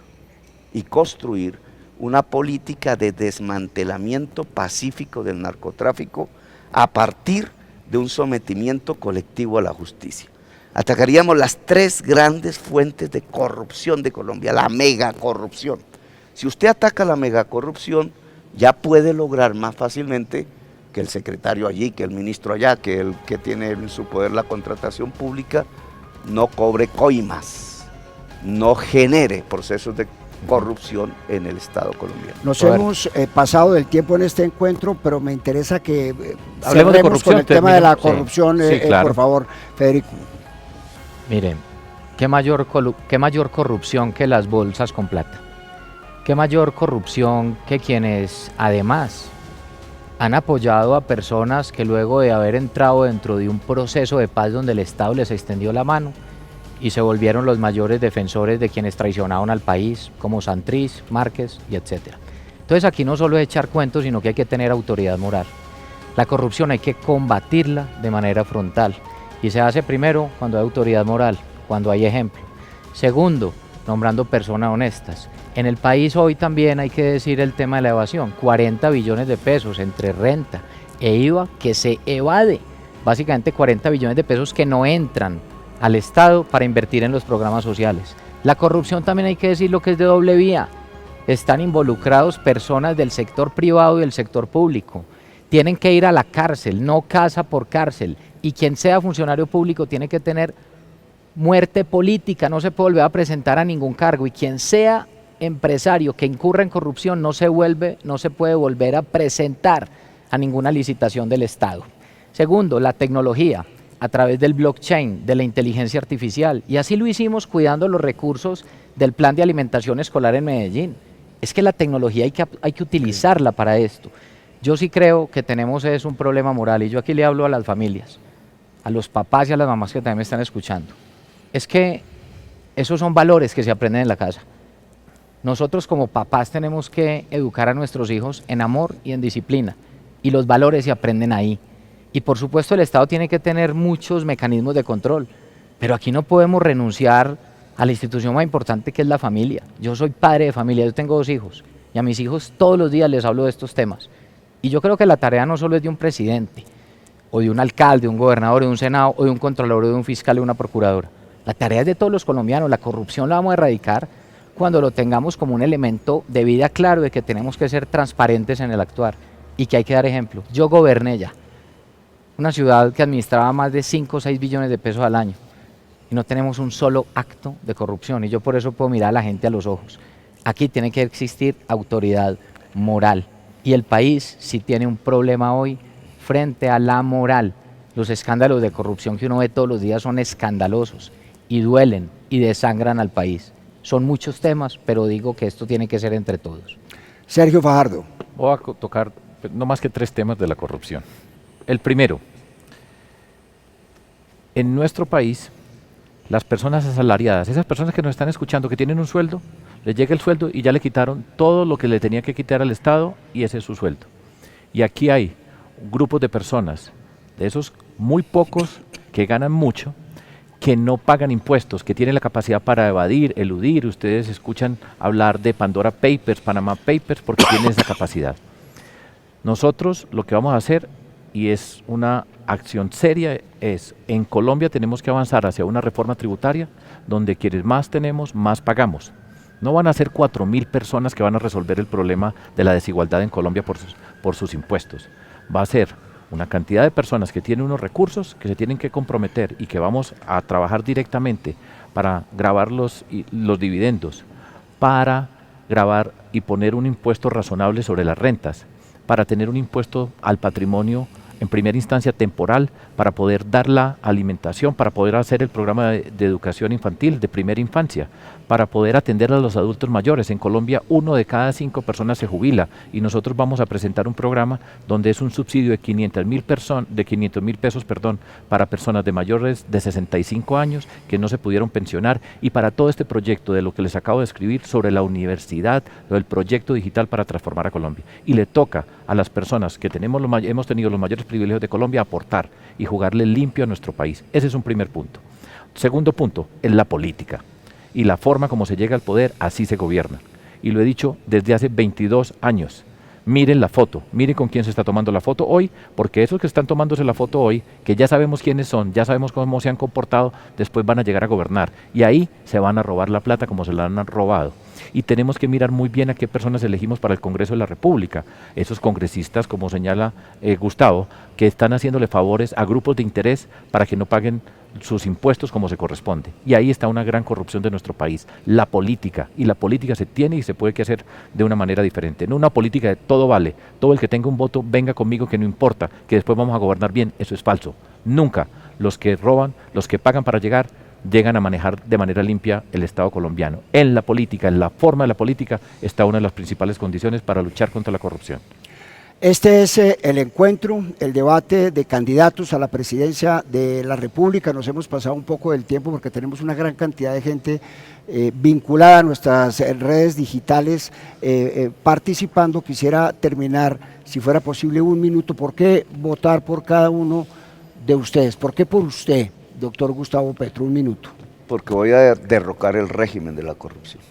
y construir una política de desmantelamiento pacífico del narcotráfico a partir de un sometimiento colectivo a la justicia. Atacaríamos las tres grandes fuentes de corrupción de Colombia, la megacorrupción. Si usted ataca la megacorrupción, ya puede lograr más fácilmente que el secretario allí, que el ministro allá, que el que tiene en su poder la contratación pública, no cobre coimas, no genere procesos de corrupción en el Estado colombiano. Nos hemos pasado del tiempo en este encuentro, pero me interesa que hablemos de corrupción con el tema de la corrupción, sí, claro. Por favor, Federico. Miren, ¿qué mayor corrupción que las bolsas con plata? ¿Qué mayor corrupción que quienes además han apoyado a personas que luego de haber entrado dentro de un proceso de paz donde el Estado les extendió la mano y se volvieron los mayores defensores de quienes traicionaron al país, como Santrich, Márquez y etcétera? Entonces aquí no solo es echar cuentos, sino que hay que tener autoridad moral. La corrupción hay que combatirla de manera frontal y se hace primero cuando hay autoridad moral, cuando hay ejemplo. Segundo, nombrando personas honestas. En el país hoy también hay que decir el tema de la evasión, 40 billones de pesos entre renta e IVA que se evade, básicamente 40 billones de pesos que no entran al Estado para invertir en los programas sociales. La corrupción también hay que decir lo que es de doble vía. Están involucrados personas del sector privado y del sector público. Tienen que ir a la cárcel, no casa por cárcel. Y quien sea funcionario público tiene que tener muerte política, no se puede volver a presentar a ningún cargo. Y quien sea empresario que incurra en corrupción no se puede volver a presentar a ninguna licitación del Estado. Segundo, la tecnología a través del blockchain, de la inteligencia artificial, y así lo hicimos cuidando los recursos del plan de alimentación escolar en Medellín. Es que la tecnología hay que utilizarla para esto. Yo sí creo que tenemos un problema moral, y yo aquí le hablo a las familias, a los papás y a las mamás que también me están escuchando. Es que esos son valores que se aprenden en la casa. Nosotros como papás tenemos que educar a nuestros hijos en amor y en disciplina, y los valores se aprenden ahí. Y por supuesto el Estado tiene que tener muchos mecanismos de control, pero aquí no podemos renunciar a la institución más importante que es la familia. Yo soy padre de familia, yo tengo 2 hijos, y a mis hijos todos los días les hablo de estos temas. Y yo creo que la tarea no solo es de un presidente, o de un alcalde, de un gobernador, de un senado, o de un contralor, o de un fiscal, o de una procuradora. La tarea es de todos los colombianos. La corrupción la vamos a erradicar cuando lo tengamos como un elemento de vida claro, de que tenemos que ser transparentes en el actuar y que hay que dar ejemplo. Yo goberné ya una ciudad que administraba más de 5 o 6 billones de pesos al año y no tenemos un solo acto de corrupción, y yo por eso puedo mirar a la gente a los ojos. Aquí tiene que existir autoridad moral, y el país sí tiene un problema hoy frente a la moral. Los escándalos de corrupción que uno ve todos los días son escandalosos y duelen y desangran al país. Son muchos temas, pero digo que esto tiene que ser entre todos. Sergio Fajardo. Voy a tocar no más que 3 temas de la corrupción. El primero, en nuestro país, las personas asalariadas, esas personas que nos están escuchando, que tienen un sueldo, les llega el sueldo y ya le quitaron todo lo que le tenía que quitar al Estado y ese es su sueldo. Y aquí hay grupos de personas, de esos muy pocos que ganan mucho, que no pagan impuestos, que tienen la capacidad para evadir, eludir. Ustedes escuchan hablar de Pandora Papers, Panama Papers, porque tienen esa capacidad. Nosotros lo que vamos a hacer, y es una acción seria, es en Colombia tenemos que avanzar hacia una reforma tributaria donde quienes más tenemos, más pagamos. No van a ser 4.000 personas que van a resolver el problema de la desigualdad en Colombia por sus impuestos. Va a ser una cantidad de personas que tienen unos recursos que se tienen que comprometer y que vamos a trabajar directamente para grabar los dividendos, para grabar y poner un impuesto razonable sobre las rentas, para tener un impuesto al patrimonio en primera instancia temporal, para poder dar la alimentación, para poder hacer el programa de educación infantil de primera infancia, para poder atender a los adultos mayores. En Colombia 1 de cada 5 personas se jubila y nosotros vamos a presentar un programa donde es un subsidio de 500.000 pesos para personas de mayores de 65 años que no se pudieron pensionar, y para todo este proyecto de lo que les acabo de escribir sobre la universidad, el proyecto digital para transformar a Colombia. Y le toca a las personas que hemos tenido los mayores privilegios de Colombia aportar y jugarle limpio a nuestro país. Ese es un primer punto. Segundo punto, es la política y la forma como se llega al poder, así se gobierna. Y lo he dicho desde hace 22 años. Miren la foto, miren con quién se está tomando la foto hoy, porque esos que están tomándose la foto hoy, que ya sabemos quiénes son, ya sabemos cómo se han comportado, después van a llegar a gobernar. Y ahí se van a robar la plata como se la han robado. Y tenemos que mirar muy bien a qué personas elegimos para el Congreso de la República. Esos congresistas, como señala Gustavo, que están haciéndole favores a grupos de interés para que no paguen sus impuestos como se corresponde. Y ahí está una gran corrupción de nuestro país, la política. Y la política se tiene y se puede hacer de una manera diferente. No una política de todo vale, todo el que tenga un voto venga conmigo que no importa, que después vamos a gobernar bien. Eso es falso. Nunca los que roban, los que pagan para llegar, llegan a manejar de manera limpia el Estado colombiano. En la política, en la forma de la política, está una de las principales condiciones para luchar contra la corrupción. Este es el encuentro, el debate de candidatos a la presidencia de la República. Nos hemos pasado un poco del tiempo porque tenemos una gran cantidad de gente vinculada a nuestras redes digitales participando. Quisiera terminar, si fuera posible, 1 minuto. ¿Por qué votar por cada uno de ustedes? ¿Por qué por usted, doctor Gustavo Petro? 1 minuto. Porque voy a derrocar el régimen de la corrupción.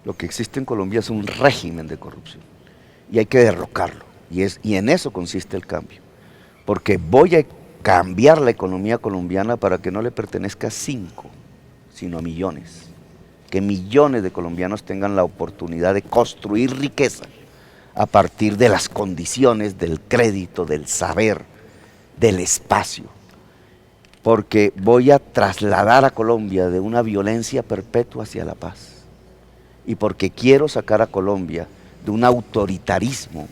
Lo que existe en Colombia es un régimen de corrupción y hay que derrocarlo, y en eso consiste el cambio, porque voy a cambiar la economía colombiana para que no le pertenezca a 5, sino a millones, que millones de colombianos tengan la oportunidad de construir riqueza a partir de las condiciones del crédito, del saber, del espacio, porque voy a trasladar a Colombia de una violencia perpetua hacia la paz, y porque quiero sacar a Colombia de un autoritarismo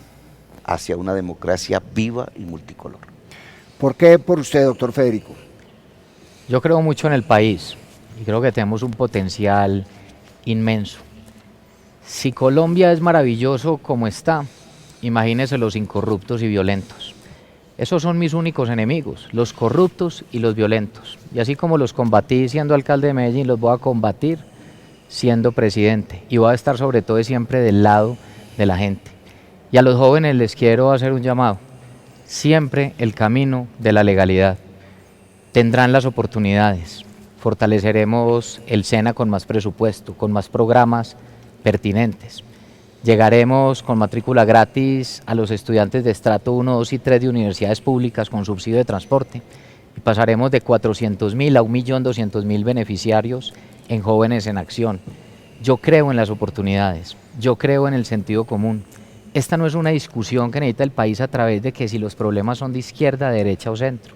hacia una democracia viva y multicolor. ¿Por qué por usted, doctor Federico? Yo creo mucho en el país y creo que tenemos un potencial inmenso. Si Colombia es maravilloso como está, imagínese los incorruptos y violentos. Esos son mis únicos enemigos, los corruptos y los violentos. Y así como los combatí siendo alcalde de Medellín, los voy a combatir siendo presidente. Y voy a estar sobre todo siempre del lado de la gente. Y a los jóvenes les quiero hacer un llamado. Siempre el camino de la legalidad. Tendrán las oportunidades. Fortaleceremos el SENA con más presupuesto, con más programas pertinentes. Llegaremos con matrícula gratis a los estudiantes de estrato 1, 2 y 3 de universidades públicas con subsidio de transporte. Y pasaremos de 400.000 a 1.200.000 beneficiarios en Jóvenes en Acción. Yo creo en las oportunidades, yo creo en el sentido común. Esta no es una discusión que necesita el país a través de que si los problemas son de izquierda, derecha o centro.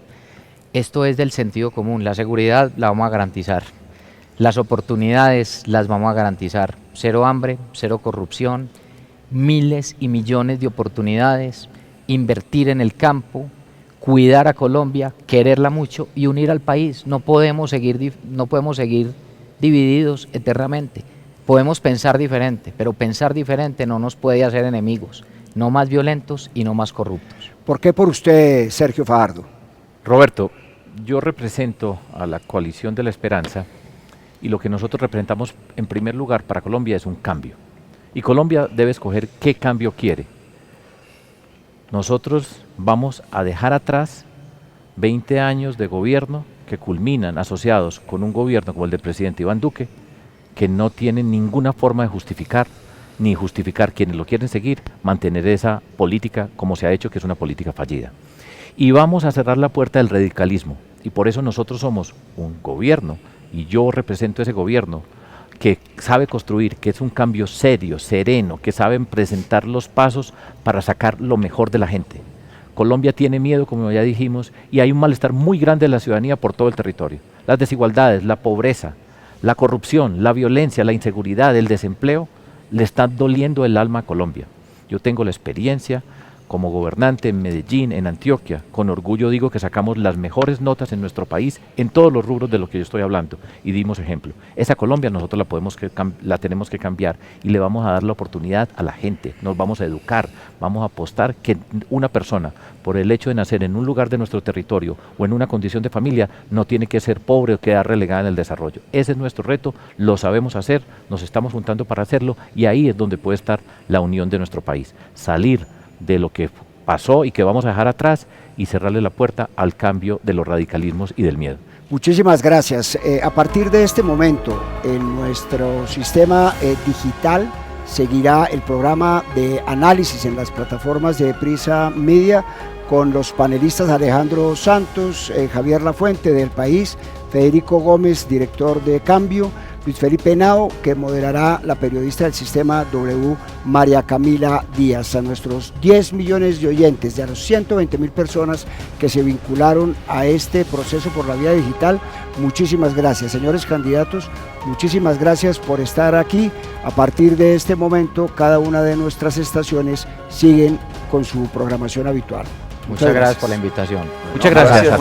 Esto es del sentido común. La seguridad la vamos a garantizar, las oportunidades las vamos a garantizar. Cero hambre, cero corrupción, miles y millones de oportunidades, invertir en el campo, cuidar a Colombia, quererla mucho y unir al país. No podemos seguir divididos eternamente. Podemos pensar diferente, pero pensar diferente no nos puede hacer enemigos, no más violentos y no más corruptos. ¿Por qué por usted, Sergio Fajardo? Roberto, yo represento a la coalición de la esperanza y lo que nosotros representamos en primer lugar para Colombia es un cambio. Y Colombia debe escoger qué cambio quiere. Nosotros vamos a dejar atrás 20 años de gobierno que culminan asociados con un gobierno como el del presidente Iván Duque, que no tienen ninguna forma de justificar, ni justificar quienes lo quieren seguir, mantener esa política como se ha hecho, que es una política fallida. Y vamos a cerrar la puerta del radicalismo, y por eso nosotros somos un gobierno, y yo represento ese gobierno, que sabe construir, que es un cambio serio, sereno, que saben presentar los pasos para sacar lo mejor de la gente. Colombia tiene miedo, como ya dijimos, y hay un malestar muy grande de la ciudadanía por todo el territorio. Las desigualdades, la pobreza, la corrupción, la violencia, la inseguridad, el desempleo, le están doliendo el alma a Colombia. Yo tengo la experiencia como gobernante en Medellín, en Antioquia. Con orgullo digo que sacamos las mejores notas en nuestro país en todos los rubros de lo que yo estoy hablando y dimos ejemplo. Esa Colombia nosotros la tenemos que cambiar y le vamos a dar la oportunidad a la gente. Nos vamos a educar, vamos a apostar que una persona, por el hecho de nacer en un lugar de nuestro territorio o en una condición de familia, no tiene que ser pobre o quedar relegada en el desarrollo. Ese es nuestro reto, lo sabemos hacer, nos estamos juntando para hacerlo y ahí es donde puede estar la unión de nuestro país. Salir de lo que pasó y que vamos a dejar atrás y cerrarle la puerta al cambio de los radicalismos y del miedo. Muchísimas gracias. A partir de este momento, en nuestro sistema digital, seguirá el programa de análisis en las plataformas de Prisa Media con los panelistas Alejandro Santos, Javier Lafuente del País, Federico Gómez, director de Cambio, Luis Felipe Henao, que moderará la periodista del Sistema W, María Camila Díaz. A nuestros 10 millones de oyentes, de a los 120.000 personas que se vincularon a este proceso por la vía digital, muchísimas gracias. Señores candidatos, muchísimas gracias por estar aquí. A partir de este momento, cada una de nuestras estaciones siguen con su programación habitual. Muchas gracias por la invitación. Muchas gracias.